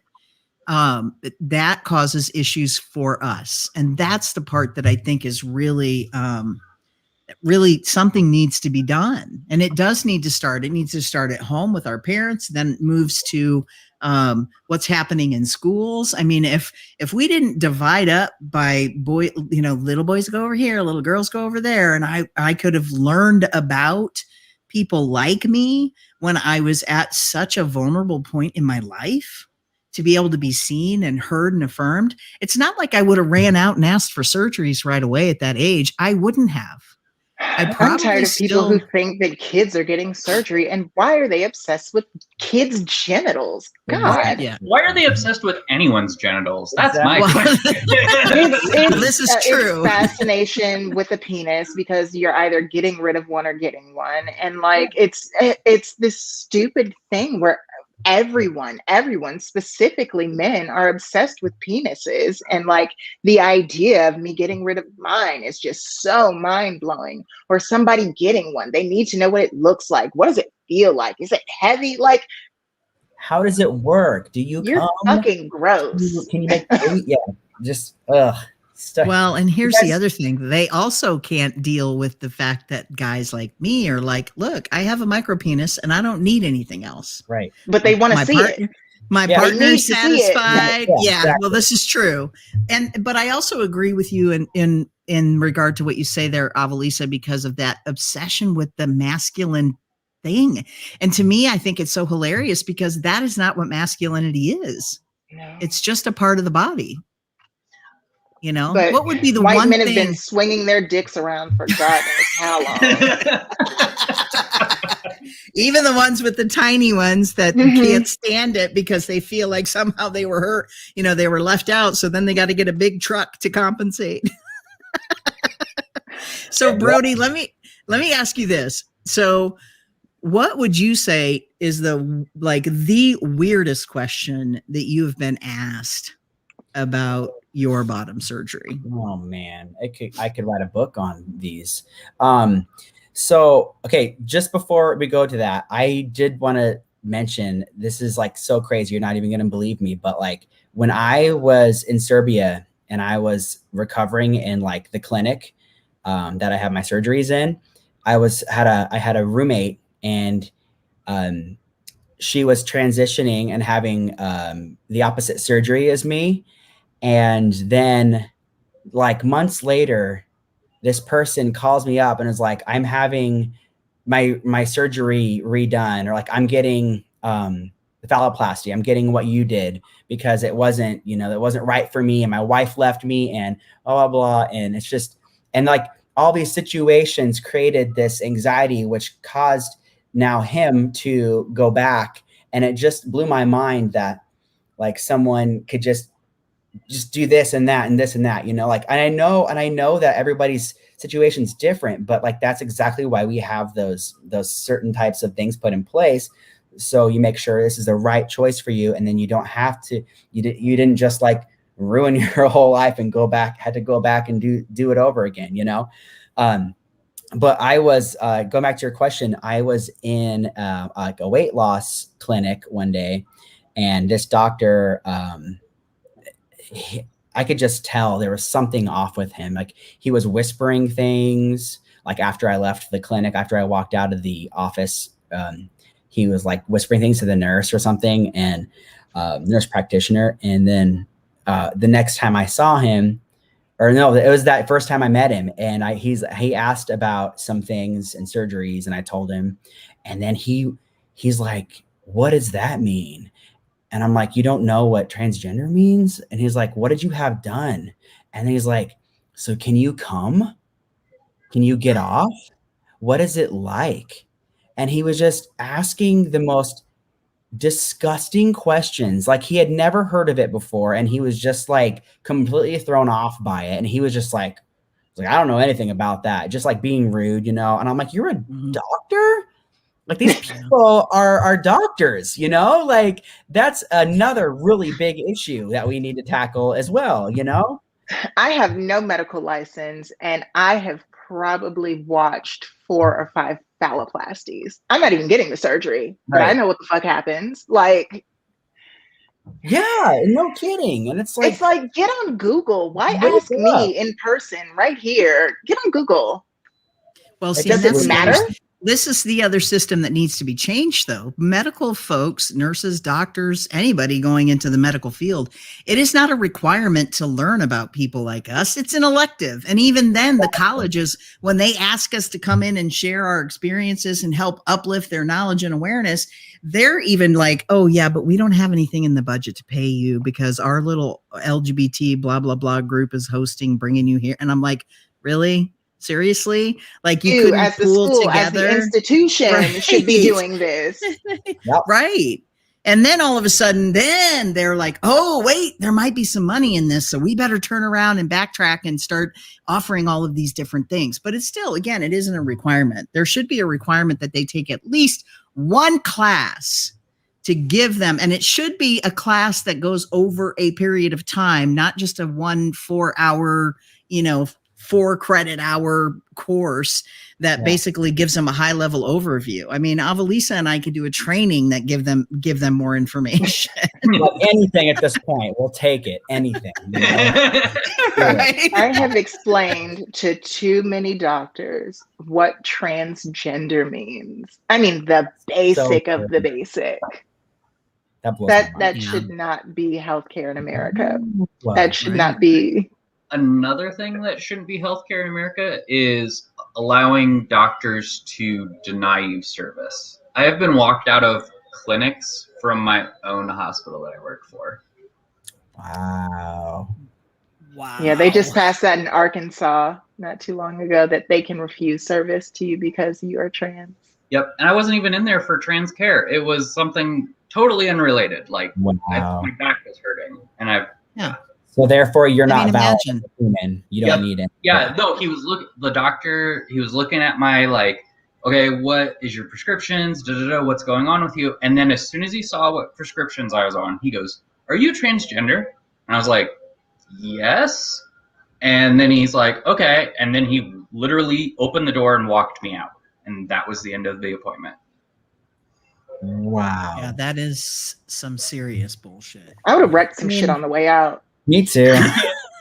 [SPEAKER 1] That causes issues for us. And that's the part that I think is really, really something needs to be done. And it does need to start. It needs to start at home with our parents, then it moves to what's happening in schools. I mean, if we didn't divide up by little boys go over here, little girls go over there, and I could have learned about people like me when I was at such a vulnerable point in my life, to be able to be seen and heard and affirmed. It's not like I would have ran out and asked for surgeries right away at that age. I wouldn't have.
[SPEAKER 2] I'm tired of people who think that kids are getting surgery, and why are they obsessed with kids' genitals? God.
[SPEAKER 3] Why are they obsessed with anyone's genitals? That's my question.
[SPEAKER 1] This is true.
[SPEAKER 2] It's fascination with a penis, because you're either getting rid of one or getting one. And it's this stupid thing where everyone, specifically men, are obsessed with penises, and the idea of me getting rid of mine is just so mind-blowing. Or somebody getting one, they need to know what it looks like. What does it feel like? Is it heavy?
[SPEAKER 4] How does it work? Do you
[SPEAKER 2] you're fucking gross.
[SPEAKER 4] Can you make just stuff.
[SPEAKER 1] Well, and here's the other thing. They also can't deal with the fact that guys like me are like, look, I have a micro penis and I don't need anything else.
[SPEAKER 4] Right.
[SPEAKER 2] But they want to see it.
[SPEAKER 1] My partner's satisfied. Yeah, exactly. Well, this is true. But I also agree with you in regard to what you say there, Avalisa, because of that obsession with the masculine thing. And to me, I think it's so hilarious, because that is not what masculinity is. No. It's just a part of the body.
[SPEAKER 2] But
[SPEAKER 1] what would be the
[SPEAKER 2] white
[SPEAKER 1] one
[SPEAKER 2] men
[SPEAKER 1] thing?
[SPEAKER 2] Have been swinging their dicks around for God knows how long.
[SPEAKER 1] Even the ones with the tiny ones that can't stand it because they feel like somehow they were hurt, they were left out. So then they got to get a big truck to compensate. So Brody, let me ask you this. So what would you say is the weirdest question that you have been asked about your bottom surgery.
[SPEAKER 4] Oh man, I could write a book on these. So okay, just before we go to that, I did want to mention, this is like so crazy, you're not even gonna believe me, but like when I was in Serbia and I was recovering in like the clinic that I had my surgeries in, I had a roommate, and she was transitioning and having the opposite surgery as me. And then like months later, this person calls me up and is like, I'm having my surgery redone, or like I'm getting the phalloplasty. I'm getting what you did because it wasn't, it wasn't right for me, and my wife left me, and blah, blah, blah. And it's just, and like all these situations created this anxiety, which caused now him to go back. And it just blew my mind that like someone could just do this and that and this and that, like, and I know that everybody's situation is different, but like, that's exactly why we have those certain types of things put in place. So you make sure this is the right choice for you. And then you don't have to, you didn't just like ruin your whole life and had to go back and do it over again, but I was going back to your question. I was in like a weight loss clinic one day, and this doctor, I could just tell there was something off with him. Like he was whispering things. Like after I left the clinic, after I walked out of the office, he was like whispering things to the nurse or something, and nurse practitioner. And then the next time I saw him, or no, it was that first time I met him, and he asked about some things and surgeries, and I told him, and then he's like, "What does that mean?" And I'm like, "You don't know what transgender means?" And he's like, "What did you have done?" And he's like, "So can you come? Can you get off? What is it like?" And he was just asking the most disgusting questions. Like he had never heard of it before. And he was just like completely thrown off by it. And he was just like, "I don't know anything about that." Just like being rude, And I'm like, "You're a doctor? Like these people are doctors, like that's another really big issue that we need to tackle as well,
[SPEAKER 2] I have no medical license, and I have probably watched 4 or 5 phalloplasties. I'm not even getting the surgery, but I know what the fuck happens. Like,
[SPEAKER 4] yeah, no kidding. And it's like
[SPEAKER 2] get on Google. Why ask me in person right here? Get on Google.
[SPEAKER 1] Well, see,
[SPEAKER 2] does it matter?
[SPEAKER 1] This is the other system that needs to be changed, though. Medical folks, nurses, doctors, anybody going into the medical field, it is not a requirement to learn about people like us. It's an elective. And even then, the colleges, when they ask us to come in and share our experiences and help uplift their knowledge and awareness, they're even like, "Oh, yeah, but we don't have anything in the budget to pay you because our little LGBT blah, blah, blah group is bringing you here." And I'm like, really? Seriously? Like you couldn't
[SPEAKER 2] as the
[SPEAKER 1] pool
[SPEAKER 2] school,
[SPEAKER 1] together?
[SPEAKER 2] as the institution should be doing this.
[SPEAKER 4] Yep.
[SPEAKER 1] Right. And then all of a sudden, then they're like, "Oh, wait, there might be some money in this. So we better turn around and backtrack and start offering all of these different things." But it's still, again, it isn't a requirement. There should be a requirement that they take at least one class to give them. And it should be a class that goes over a period of time, not just a 1 4-hour, 4-credit hour course that basically gives them a high level overview. I mean, Avalisa and I could do a training that give them more information.
[SPEAKER 4] Like anything at this point, we'll take it. Anything.
[SPEAKER 1] Right?
[SPEAKER 2] I have explained to too many doctors what transgender means. I mean, the basic of the basic. That should not be healthcare in America. That should not be.
[SPEAKER 3] Another thing that shouldn't be healthcare in America is allowing doctors to deny you service. I have been walked out of clinics from my own hospital that I work for.
[SPEAKER 4] Wow.
[SPEAKER 2] Yeah, they just passed that in Arkansas not too long ago, that they can refuse service to you because you are trans.
[SPEAKER 3] Yep. And I wasn't even in there for trans care. It was something totally unrelated. Like my back was hurting, and
[SPEAKER 4] So therefore, you're not valid human. You don't need it.
[SPEAKER 3] Yeah, no, the doctor, he was looking at my, like, "Okay, what is your prescriptions? What's going on with you?" And then as soon as he saw what prescriptions I was on, he goes, "Are you transgender?" And I was like, yes. And then he's like, okay. And then he literally opened the door and walked me out. And that was the end of the appointment.
[SPEAKER 4] Wow.
[SPEAKER 1] Yeah, that is some serious bullshit.
[SPEAKER 2] I would have wrecked some shit on the way out.
[SPEAKER 4] Me too.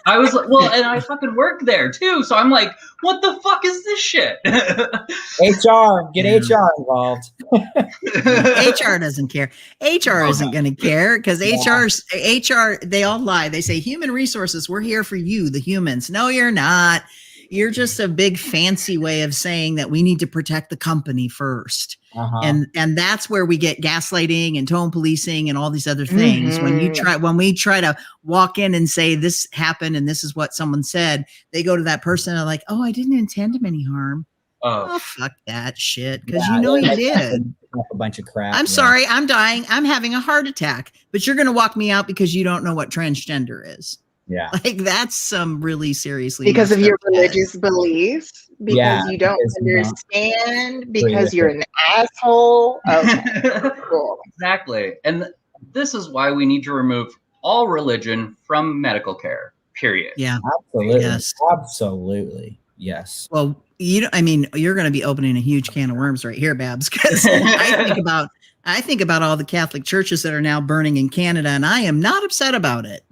[SPEAKER 3] I was like, well, and I fucking worked there too. So I'm like, what the fuck is this shit?
[SPEAKER 4] HR, get HR involved.
[SPEAKER 1] HR doesn't care. HR isn't going to care because HR, they all lie. They say human resources, we're here for you, the humans. No, you're not. You're just a big fancy way of saying that we need to protect the company first. And that's where we get gaslighting and tone policing and all these other things. When we try to walk in and say this happened and this is what someone said, they go to that person and are like, oh, I didn't intend him any harm. Oh, fuck that shit. Because you did.
[SPEAKER 4] A bunch of crap.
[SPEAKER 1] I'm sorry. I'm dying. I'm having a heart attack, but you're going to walk me out because you don't know what transgender is.
[SPEAKER 4] Yeah.
[SPEAKER 1] Like that's some really seriously
[SPEAKER 2] because of your religious beliefs, because you don't understand, because you're an asshole. Okay. Cool.
[SPEAKER 3] Exactly. And this is why we need to remove all religion from medical care. Period.
[SPEAKER 1] Yeah.
[SPEAKER 4] Absolutely.
[SPEAKER 1] Yes.
[SPEAKER 4] Absolutely. Yes.
[SPEAKER 1] Well, you're going to be opening a huge can of worms right here, Babs, because I think about all the Catholic churches that are now burning in Canada, and I am not upset about it.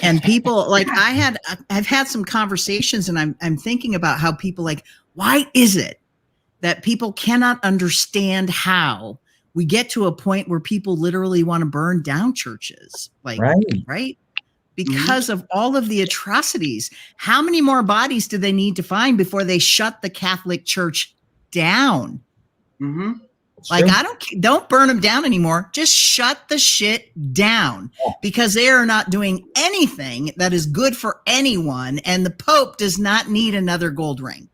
[SPEAKER 1] And people like I've had some conversations, and I'm thinking about how people like, why is it that people cannot understand how we get to a point where people literally want to burn down churches? Like, right? Because of all of the atrocities. How many more bodies do they need to find before they shut the Catholic Church down? Like, don't burn them down anymore. Just shut the shit down because they are not doing anything that is good for anyone. And the Pope does not need another gold ring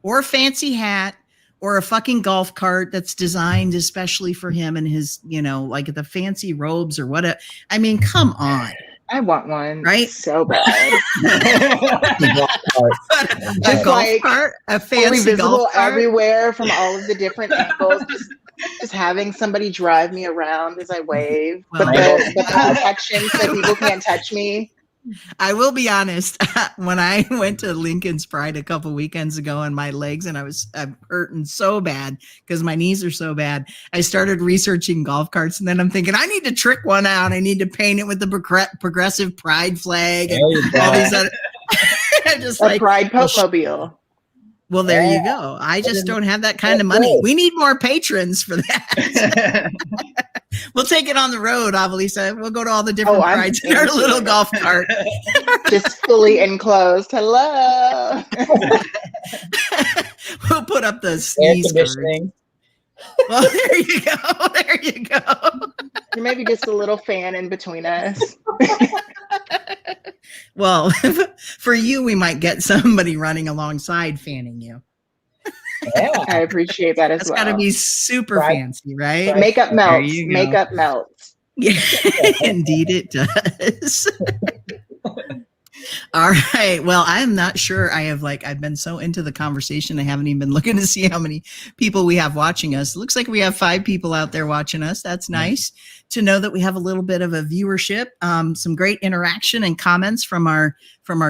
[SPEAKER 1] or a fancy hat or a fucking golf cart that's designed especially for him and his, like the fancy robes or whatever. I mean, come on.
[SPEAKER 2] I want one,
[SPEAKER 1] right?
[SPEAKER 2] So bad.
[SPEAKER 1] Just like a fancy
[SPEAKER 2] visible
[SPEAKER 1] golf cart
[SPEAKER 2] everywhere from all of the different angles. Just having somebody drive me around as I wave, but the protection so people can't touch me.
[SPEAKER 1] I will be honest. When I went to Lincoln's Pride a couple weekends ago and my legs, and I'm hurting so bad because my knees are so bad, I started researching golf carts, and then I'm thinking I need to trick one out. I need to paint it with the progressive Pride flag and all these other. Just
[SPEAKER 2] a Pride Pope-mobile.
[SPEAKER 1] Well, there you go. I just don't have that kind of money. We need more patrons for that. We'll take it on the road, Avalisa. We'll go to all the different prides in our little golf cart.
[SPEAKER 2] Just fully enclosed. Hello.
[SPEAKER 1] We'll put up the sneeze conditioning. Well, there you go. There you go.
[SPEAKER 2] Maybe just a little fan in between us.
[SPEAKER 1] Well, for you, we might get somebody running alongside fanning you.
[SPEAKER 2] Yeah, I appreciate that as well.
[SPEAKER 1] It's got to be super fancy, right?
[SPEAKER 2] Makeup melts. Makeup melts.
[SPEAKER 1] Yeah, indeed it does. All right. Well, I'm not sure. I've been so into the conversation. I haven't even been looking to see how many people we have watching us. It looks like we have 5 people out there watching us. That's nice to know that we have a little bit of a viewership, some great interaction and comments from our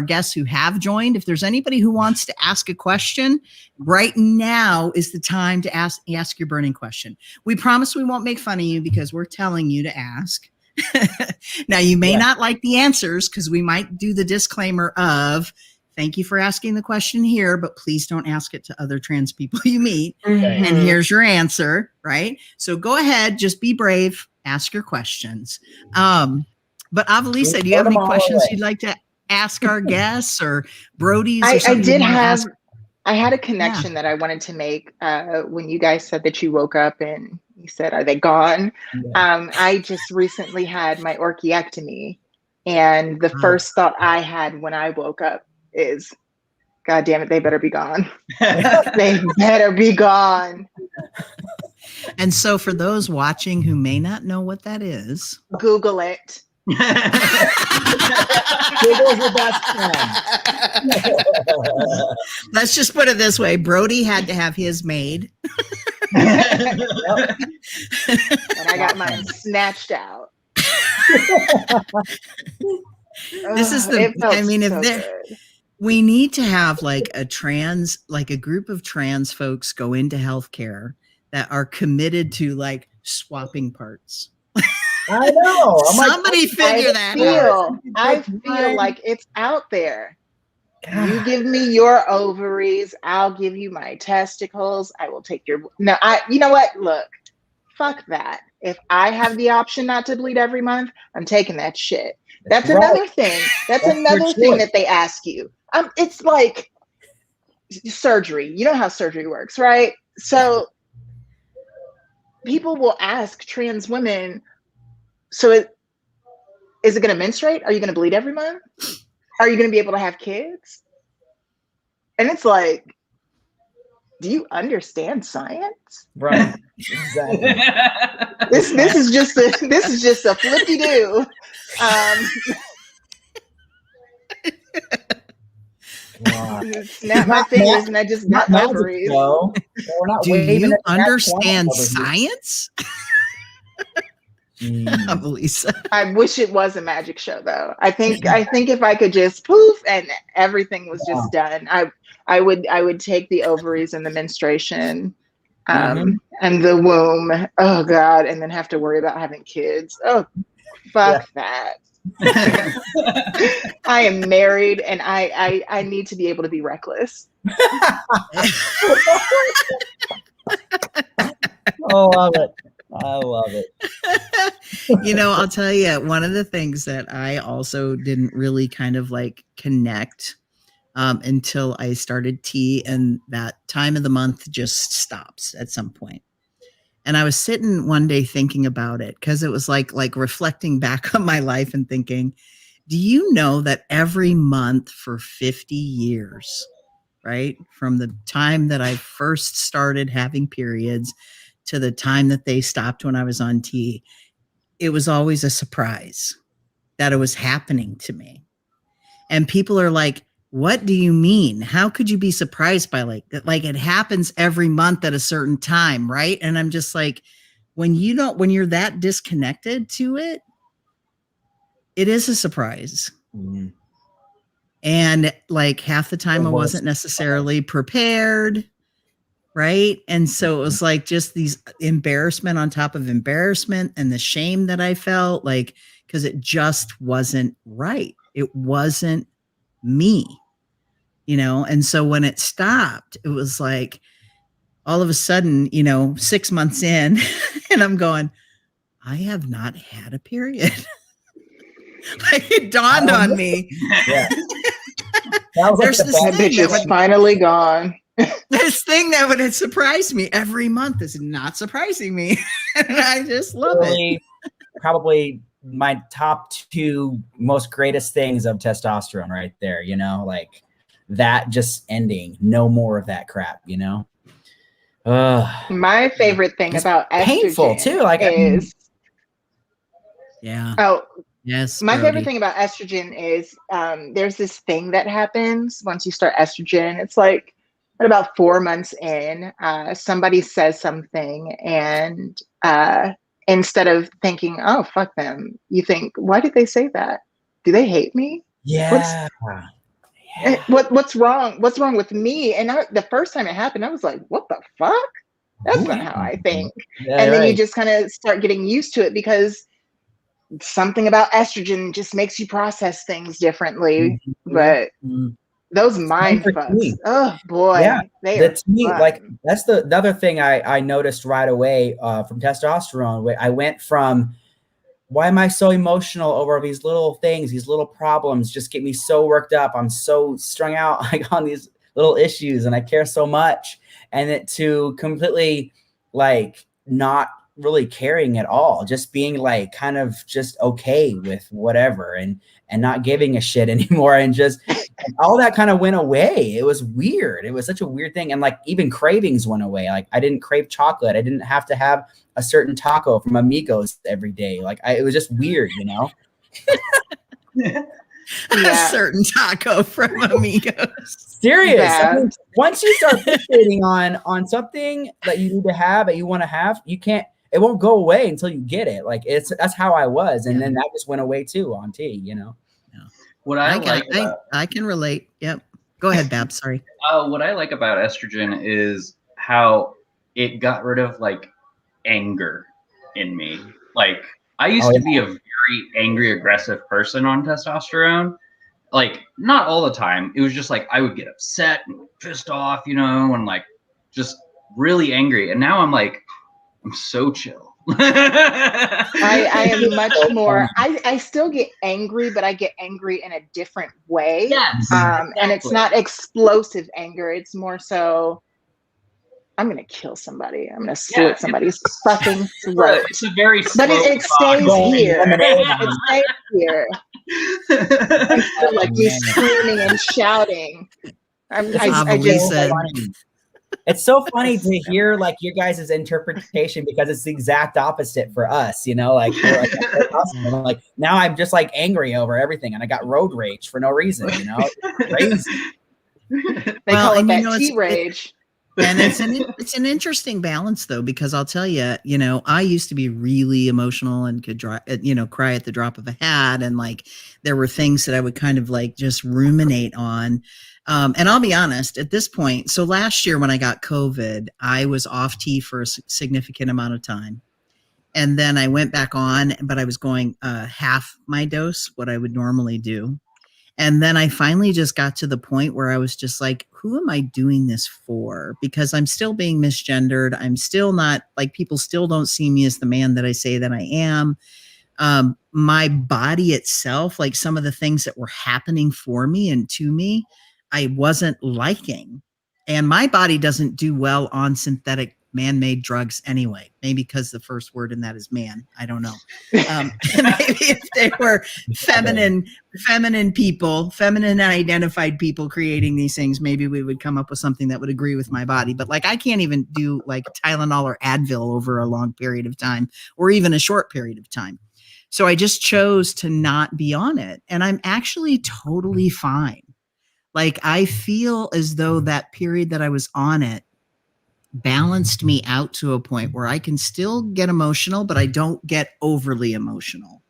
[SPEAKER 1] guests who have joined. If there's anybody who wants to ask a question, right now is the time to ask your burning question. We promise we won't make fun of you because we're telling you to ask. Now, you may not like the answers because we might do the disclaimer of thank you for asking the question here, but please don't ask it to other trans people you meet. And here's your answer, right? So go ahead, just be brave, ask your questions. But Avalisa, do you have any questions you'd like to ask our guests or Brody's?
[SPEAKER 2] I had a connection that I wanted to make when you guys said that you woke up and you said, are they gone? Yeah. I just recently had my orchiectomy. And the first thought I had when I woke up is, God damn it, they better be gone. They better be gone.
[SPEAKER 1] And so for those watching who may not know what that is,
[SPEAKER 2] Google it.
[SPEAKER 4] Google's the best friend.
[SPEAKER 1] Let's just put it this way. Brody had to have his made.
[SPEAKER 2] And I got mine snatched out.
[SPEAKER 1] This is
[SPEAKER 2] It felt
[SPEAKER 1] I mean, if
[SPEAKER 2] so
[SPEAKER 1] there,
[SPEAKER 2] good.
[SPEAKER 1] we need to have like a group of trans folks go into healthcare that are committed to like swapping parts.
[SPEAKER 4] I know. I'm like,
[SPEAKER 1] Somebody figure that out.
[SPEAKER 2] I feel like it's out there. You give me your ovaries, I'll give you my testicles. I will take your you know what? Look, fuck that. If I have the option not to bleed every month, I'm taking that shit. That's another thing. That's another thing that they ask you. It's like surgery. You know how surgery works, right? So people will ask trans women, so is it going to menstruate? Are you going to bleed every month? Are you going to be able to have kids? And it's like, do you understand science?
[SPEAKER 4] Right. Exactly.
[SPEAKER 2] This is just a flippy do. Snap my fingers and I just got ovaries.
[SPEAKER 4] So we're not
[SPEAKER 1] Do you understand science? Avalisa.
[SPEAKER 2] I wish it was a magic show though. I think if I could just poof and everything was just done, I would take the ovaries and the menstruation and the womb. Oh God, and then have to worry about having kids. Oh, fuck that. I am married and I need to be able to be reckless.
[SPEAKER 4] Oh, love it. I love it.
[SPEAKER 1] You know, I'll tell you, one of the things that I also didn't really kind of like connect until I started tea, and that time of the month just stops at some point. And I was sitting one day thinking about it because it was like reflecting back on my life and thinking, do you know that every month for 50 years, right, from the time that I first started having periods to the time that they stopped when I was on tea, it was always a surprise that it was happening to me. And people are like, what do you mean? How could you be surprised by like it happens every month at a certain time, right? And I'm just like, when you're that disconnected to it, it is a surprise. Mm-hmm. And like half the time I wasn't necessarily prepared. Right. And so it was like just these embarrassment on top of embarrassment and the shame that I felt like, because it just wasn't right. It wasn't me, you know? And so when it stopped, it was like all of a sudden, 6 months in and I'm going, I have not had a period. Like it dawned on me.
[SPEAKER 4] Yeah. That was like
[SPEAKER 2] that bitch is finally gone.
[SPEAKER 1] This thing that would have surprised me every month is not surprising me. And I just love it.
[SPEAKER 4] Probably my top 2 most greatest things of testosterone right there, like that just ending, no more of that crap,
[SPEAKER 2] My favorite thing about estrogen
[SPEAKER 4] painful too, like
[SPEAKER 2] is
[SPEAKER 1] yeah.
[SPEAKER 2] Oh,
[SPEAKER 1] yes.
[SPEAKER 2] My
[SPEAKER 1] Brody.
[SPEAKER 2] favorite thing about estrogen is there's this thing that happens once you start estrogen. It's like at about 4 months in, somebody says something, and instead of thinking, "Oh, fuck them," you think, "Why did they say that? Do they hate me?
[SPEAKER 4] Yeah.
[SPEAKER 2] What's wrong? What's wrong with me?" And the first time it happened, I was like, "What the fuck? That's not how I think."
[SPEAKER 4] Yeah,
[SPEAKER 2] and then you just kind of start getting used to it because something about estrogen just makes you process things differently. But those mind fucks, oh boy,
[SPEAKER 4] yeah,
[SPEAKER 2] that's
[SPEAKER 4] me. Like that's the other thing I noticed right away from testosterone. I went from, why am I so emotional over these little things, these little problems just get me so worked up, I'm so strung out like on these little issues and I care so much, and it to completely like not really caring at all, just being like kind of just okay with whatever and not giving a shit anymore, and just all that kind of went away. It was weird. It was such a weird thing. And like even cravings went away. Like I didn't crave chocolate. I didn't have to have a certain taco from Amigos every day. Like it was just weird,
[SPEAKER 1] A certain taco from Amigos.
[SPEAKER 4] Serious. I mean, once you start fixating on something that you need to have, that you want to have, you can't, it won't go away until you get it. Like that's how I was. And then that just went away too on tea,
[SPEAKER 1] Yeah.
[SPEAKER 3] What I like about
[SPEAKER 1] I can relate. Yep. Go ahead, Bab. Sorry.
[SPEAKER 3] what I like about estrogen is how it got rid of like anger in me. Like I used to be a very angry, aggressive person on testosterone. Like not all the time. It was just like I would get upset and pissed off, you know, and like just really angry. And now I'm so chill.
[SPEAKER 2] I am much more. I still get angry, but I get angry in a different way.
[SPEAKER 3] Yes,
[SPEAKER 2] and it's not explosive anger. It's more so, I'm gonna kill somebody. I'm gonna slit somebody's fucking throat.
[SPEAKER 3] It's a very slow
[SPEAKER 2] but it stays here. It stays here. Instead of like you screaming and shouting.
[SPEAKER 4] It's so funny to hear like your guys' interpretation, because it's the exact opposite for us, you know, like, like now I'm just like angry over everything and I got road rage for no reason, you know. Crazy.
[SPEAKER 2] They call it that T-rage.
[SPEAKER 1] And it's an interesting balance though, because I'll tell you, you know, I used to be really emotional and could cry at the drop of a hat. And like, there were things that I would kind of like just ruminate on. And I'll be honest at this point. So last year when I got COVID, I was off T for a significant amount of time. And then I went back on, but I was going half my dose, what I would normally do. And then I finally just got to the point where I was just like, who am I doing this for? Because I'm still being misgendered. I'm still not, like, people still don't see me as the man that I say that I am. My body itself, like some of the things that were happening for me and to me, I wasn't liking. And my body doesn't do well on synthetic man-made drugs anyway. Maybe because the first word in that is man. I don't know. Maybe if they were feminine people, feminine identified people creating these things, maybe we would come up with something that would agree with my body. But like, I can't even do like Tylenol or Advil over a long period of time, or even a short period of time. So I just chose to not be on it. And I'm actually totally fine. Like, I feel as though that period that I was on it balanced me out to a point where I can still get emotional, but I don't get overly emotional.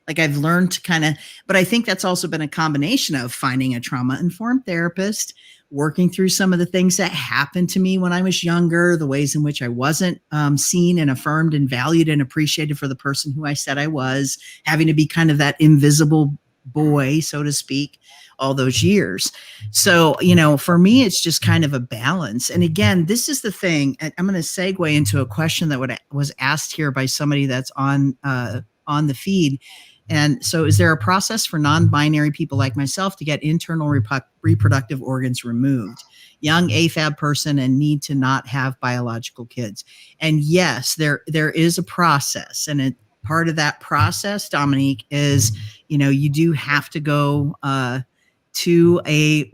[SPEAKER 1] Like, I've learned to kind of, but I think that's also been a combination of finding a trauma-informed therapist, working through some of the things that happened to me when I was younger, the ways in which I wasn't seen and affirmed and valued and appreciated for the person who I said I was, having to be kind of that invisible boy, so to speak, all those years. So, you know, for me, it's just kind of a balance. And again, this is the thing. I'm going to segue into a question that was asked here by somebody that's on the feed. And so, is there a process for non-binary people like myself to get internal reproductive organs removed? Young AFAB person and need to not have biological kids. And yes, there is a process. And part of that process, Dominique, is, you know, you do have to go to a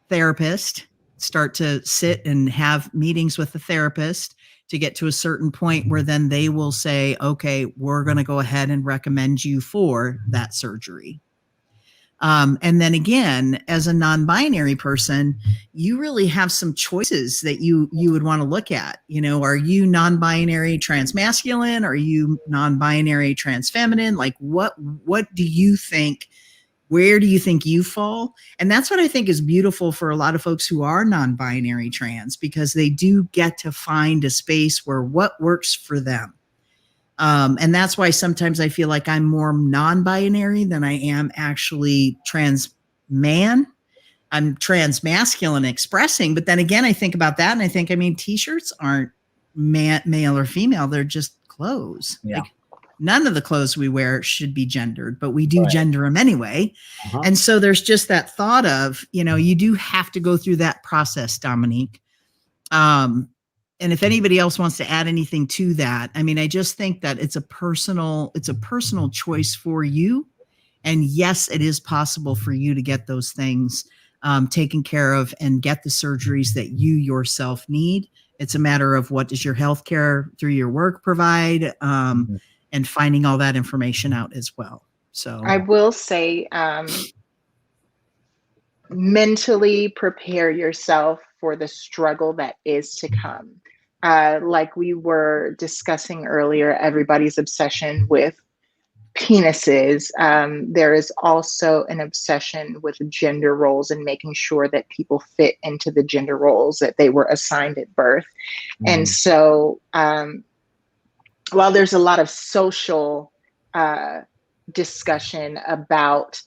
[SPEAKER 1] therapist, start to sit and have meetings with the therapist to get to a certain point where then they will say, okay, we're going to go ahead and recommend you for that surgery. And then again, as a non-binary person, you really have some choices that you would want to look at. You know, are you non-binary transmasculine? Are you non-binary transfeminine? Like, what do you think? Where do you think you fall? And that's what I think is beautiful for a lot of folks who are non-binary trans, because they do get to find a space where what works for them. And that's why sometimes I feel like I'm more non-binary than I am actually trans man. I'm trans masculine expressing, but then again, I think about that and I think, I mean, t-shirts aren't male or female. They're just clothes. Yeah. Like, none of the clothes we wear should be gendered, but we do gender them anyway. Uh-huh. And so there's just that thought of, you know, you do have to go through that process, Dominique. And if anybody else wants to add anything to that, I mean, I just think that it's a personal choice for you. And yes, it is possible for you to get those things taken care of and get the surgeries that you yourself need. It's a matter of what does your healthcare through your work provide, and finding all that information out as well. So
[SPEAKER 2] I will say, mentally prepare yourself for the struggle that is to come. Like we were discussing earlier, everybody's obsession with penises, there is also an obsession with gender roles and making sure that people fit into the gender roles that they were assigned at birth. And so while there's a lot of social discussion about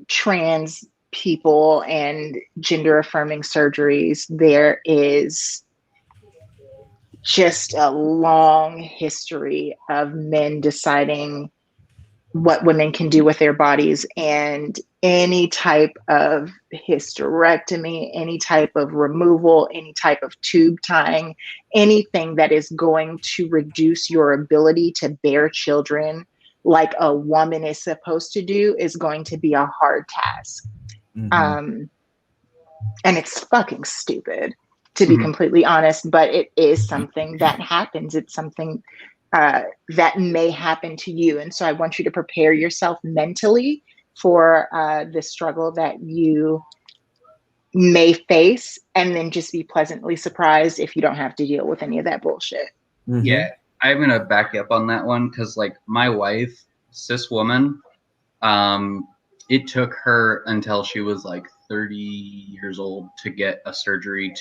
[SPEAKER 2] trans people and gender affirming surgeries, there is just a long history of men deciding what women can do with their bodies, and any type of hysterectomy, any type of removal, any type of tube tying, anything that is going to reduce your ability to bear children like a woman is supposed to do is going to be a hard task. And it's fucking stupid, to be completely honest, but it is something that happens. It's something that may happen to you. And so I want you to prepare yourself mentally for the struggle that you may face, and then just be pleasantly surprised if you don't have to deal with any of that bullshit.
[SPEAKER 3] Yeah, I'm going to back you up on that one, because like my wife, cis woman, it took her until she was like 30 years old to get a surgery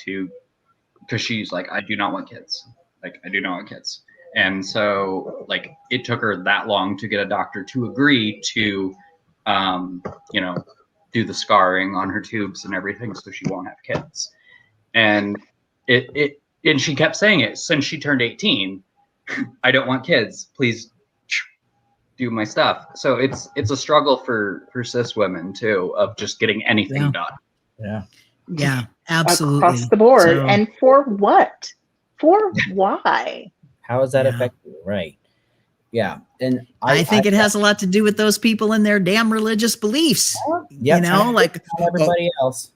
[SPEAKER 3] because she's like, I do not want kids. Like, I do not want kids. And so like it took her that long to get a doctor to agree to, do the scarring on her tubes and everything so she won't have kids. And and she kept saying it since she turned 18. I don't want kids. Please do my stuff. So it's a struggle for cis women too, of just getting anything done.
[SPEAKER 1] Yeah, absolutely.
[SPEAKER 2] Across the board. And for what? For why?
[SPEAKER 4] How is that effective? Right. Yeah. And
[SPEAKER 1] I think it has a lot to do with those people and their damn religious beliefs. Like
[SPEAKER 4] everybody else.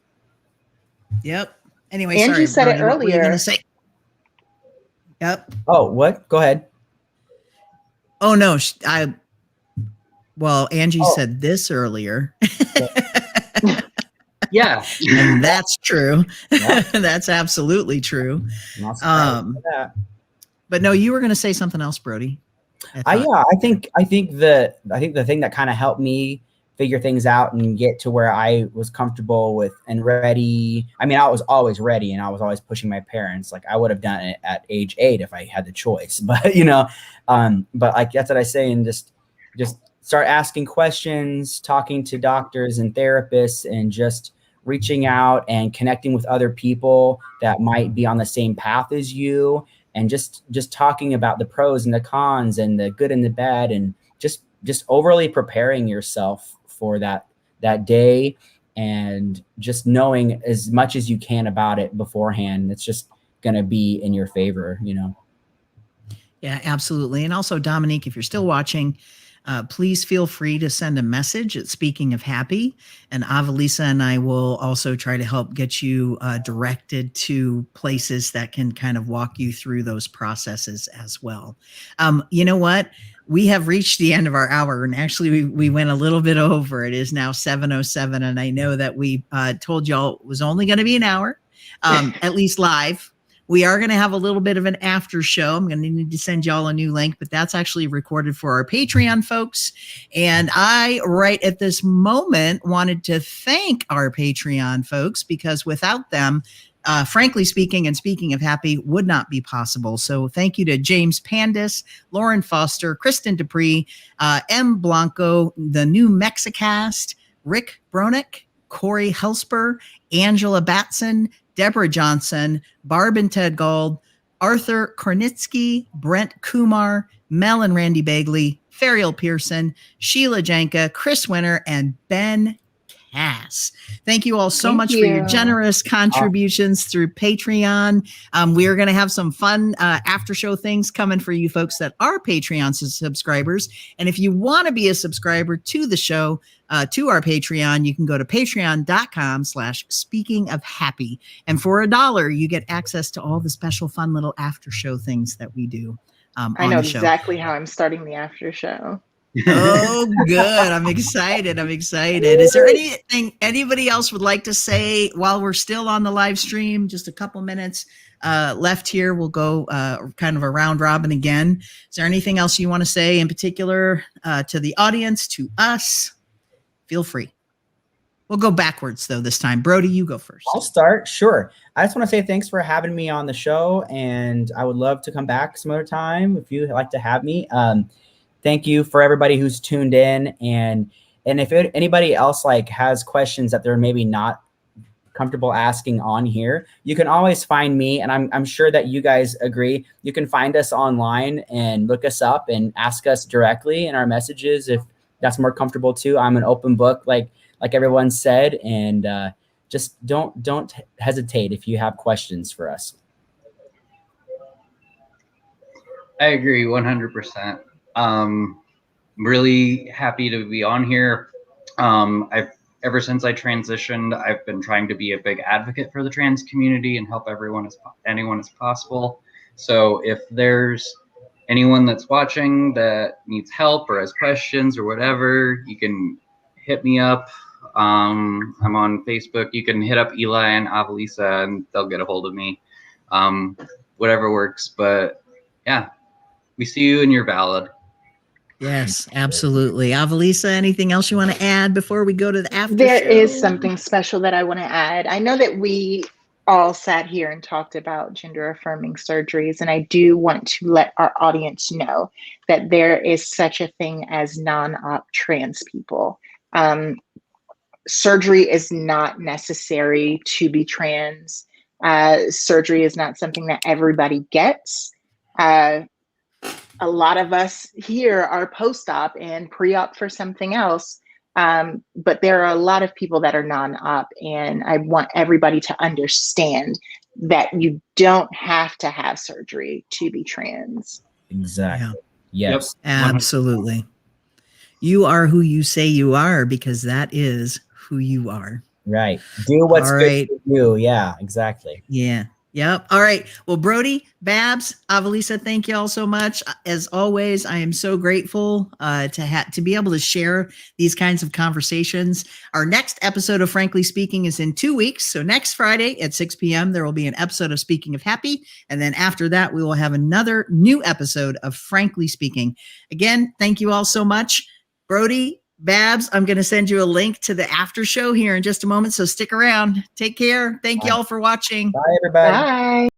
[SPEAKER 1] Yep. Anyway,
[SPEAKER 2] Angie said
[SPEAKER 1] Brody,
[SPEAKER 2] it earlier.
[SPEAKER 1] What were you gonna say? Yep.
[SPEAKER 4] Oh, what? Go ahead.
[SPEAKER 1] Oh no, Angie said this earlier.
[SPEAKER 3] Yeah.
[SPEAKER 1] And that's true. That's absolutely true. But no, you were going to say something else, Brody.
[SPEAKER 4] I think the thing that kind of helped me figure things out and get to where I was comfortable with and ready. I mean, I was always ready, and I was always pushing my parents. Like, I would have done it at age 8 if I had the choice, but but like, that's what I say. And just start asking questions, talking to doctors and therapists, and just reaching out and connecting with other people that might be on the same path as you. And just talking about the pros and the cons and the good and the bad, and just overly preparing yourself for that day, and just knowing as much as you can about it beforehand. It's just going to be in your favor,
[SPEAKER 1] Yeah, absolutely. And also, Dominique, if you're still watching, please feel free to send a message at Speaking of Happy, and Avalisa and I will also try to help get you directed to places that can kind of walk you through those processes as well. You know what? We have reached the end of our hour, and actually we went a little bit over. It is now 7:07, and I know that we told y'all it was only going to be an hour, at least live. We are going to have a little bit of an after show. I'm going to need to send y'all a new link, but that's actually recorded for our Patreon folks. And I, right at this moment, wanted to thank our Patreon folks, because without them, frankly speaking, and Speaking of Happy would not be possible. So thank you to James Pandis, Lauren Foster, Kristen Dupree, M. Blanco, the New Mexicast, Rick Bronick, Corey Helsper, Angela Batson, Deborah Johnson, Barb and Ted Gold, Arthur Kornitsky, Brent Kumar, Mel and Randy Bagley, Fariel Pearson, Sheila Janka, Chris Winter, and Ben Cass. Thank you all so much for your generous contributions through Patreon. We're going to have some fun after show things coming for you folks that are Patreon subscribers. And if you want to be a subscriber to the show, to our Patreon, you can go to patreon.com/speaking of happy. And for $1, you get access to all the special fun little after show things that we do.
[SPEAKER 2] I know exactly how I'm starting the after show.
[SPEAKER 1] Oh, good. I'm excited. Is there anything anybody else would like to say while we're still on the live stream? Just a couple minutes left here. We'll go kind of a round robin again. Is there anything else you want to say in particular to the audience, to us? Feel free. We'll go backwards though this time. Brody, you go first.
[SPEAKER 4] I'll start. Sure. I just want to say thanks for having me on the show, and I would love to come back some other time if you'd like to have me. Thank you for everybody who's tuned in, and if anybody else like has questions that they're maybe not comfortable asking on here, you can always find me, and I'm sure that you guys agree. You can find us online and look us up and ask us directly in our messages if that's more comfortable too. I'm an open book, like everyone said, and just don't hesitate if you have questions for us.
[SPEAKER 3] I agree 100%. Really happy to be on here. Ever since I transitioned, I've been trying to be a big advocate for the trans community and help anyone as possible. So if there's anyone that's watching that needs help or has questions or whatever, you can hit me up. I'm on Facebook. You can hit up Eli and Avalisa and they'll get a hold of me. Whatever works. But yeah, we see you and you're valid.
[SPEAKER 1] Yes, absolutely. Avalisa, anything else you want to add before we go to the after
[SPEAKER 2] There
[SPEAKER 1] show?
[SPEAKER 2] is something special that I want to add. I know that we all sat here and talked about gender affirming surgeries, and I do want to let our audience know that there is such a thing as non-op trans people. Surgery is not necessary to be trans. Surgery is not something that everybody gets. A lot of us here are post-op and pre-op for something else. But there are a lot of people that are non-op, and I want everybody to understand that you don't have to have surgery to be trans.
[SPEAKER 4] Exactly. Yeah. Yes.
[SPEAKER 3] Yep.
[SPEAKER 1] Absolutely. You are who you say you are, because that is who you are.
[SPEAKER 4] Right. Do what's good for you. Yeah, exactly.
[SPEAKER 1] Yeah. Yep. All right. Well, Brody, Babs, Avalisa, thank you all so much. As always, I am so grateful to be able to share these kinds of conversations. Our next episode of Frankly Speaking is in 2 weeks. So next Friday at 6 p.m., there will be an episode of Speaking of Happy. And then after that, we will have another new episode of Frankly Speaking. Again, thank you all so much. Brody, Babs, I'm going to send you a link to the after show here in just a moment. So stick around. Take care. Thank you all for watching.
[SPEAKER 4] Bye, everybody.
[SPEAKER 2] Bye.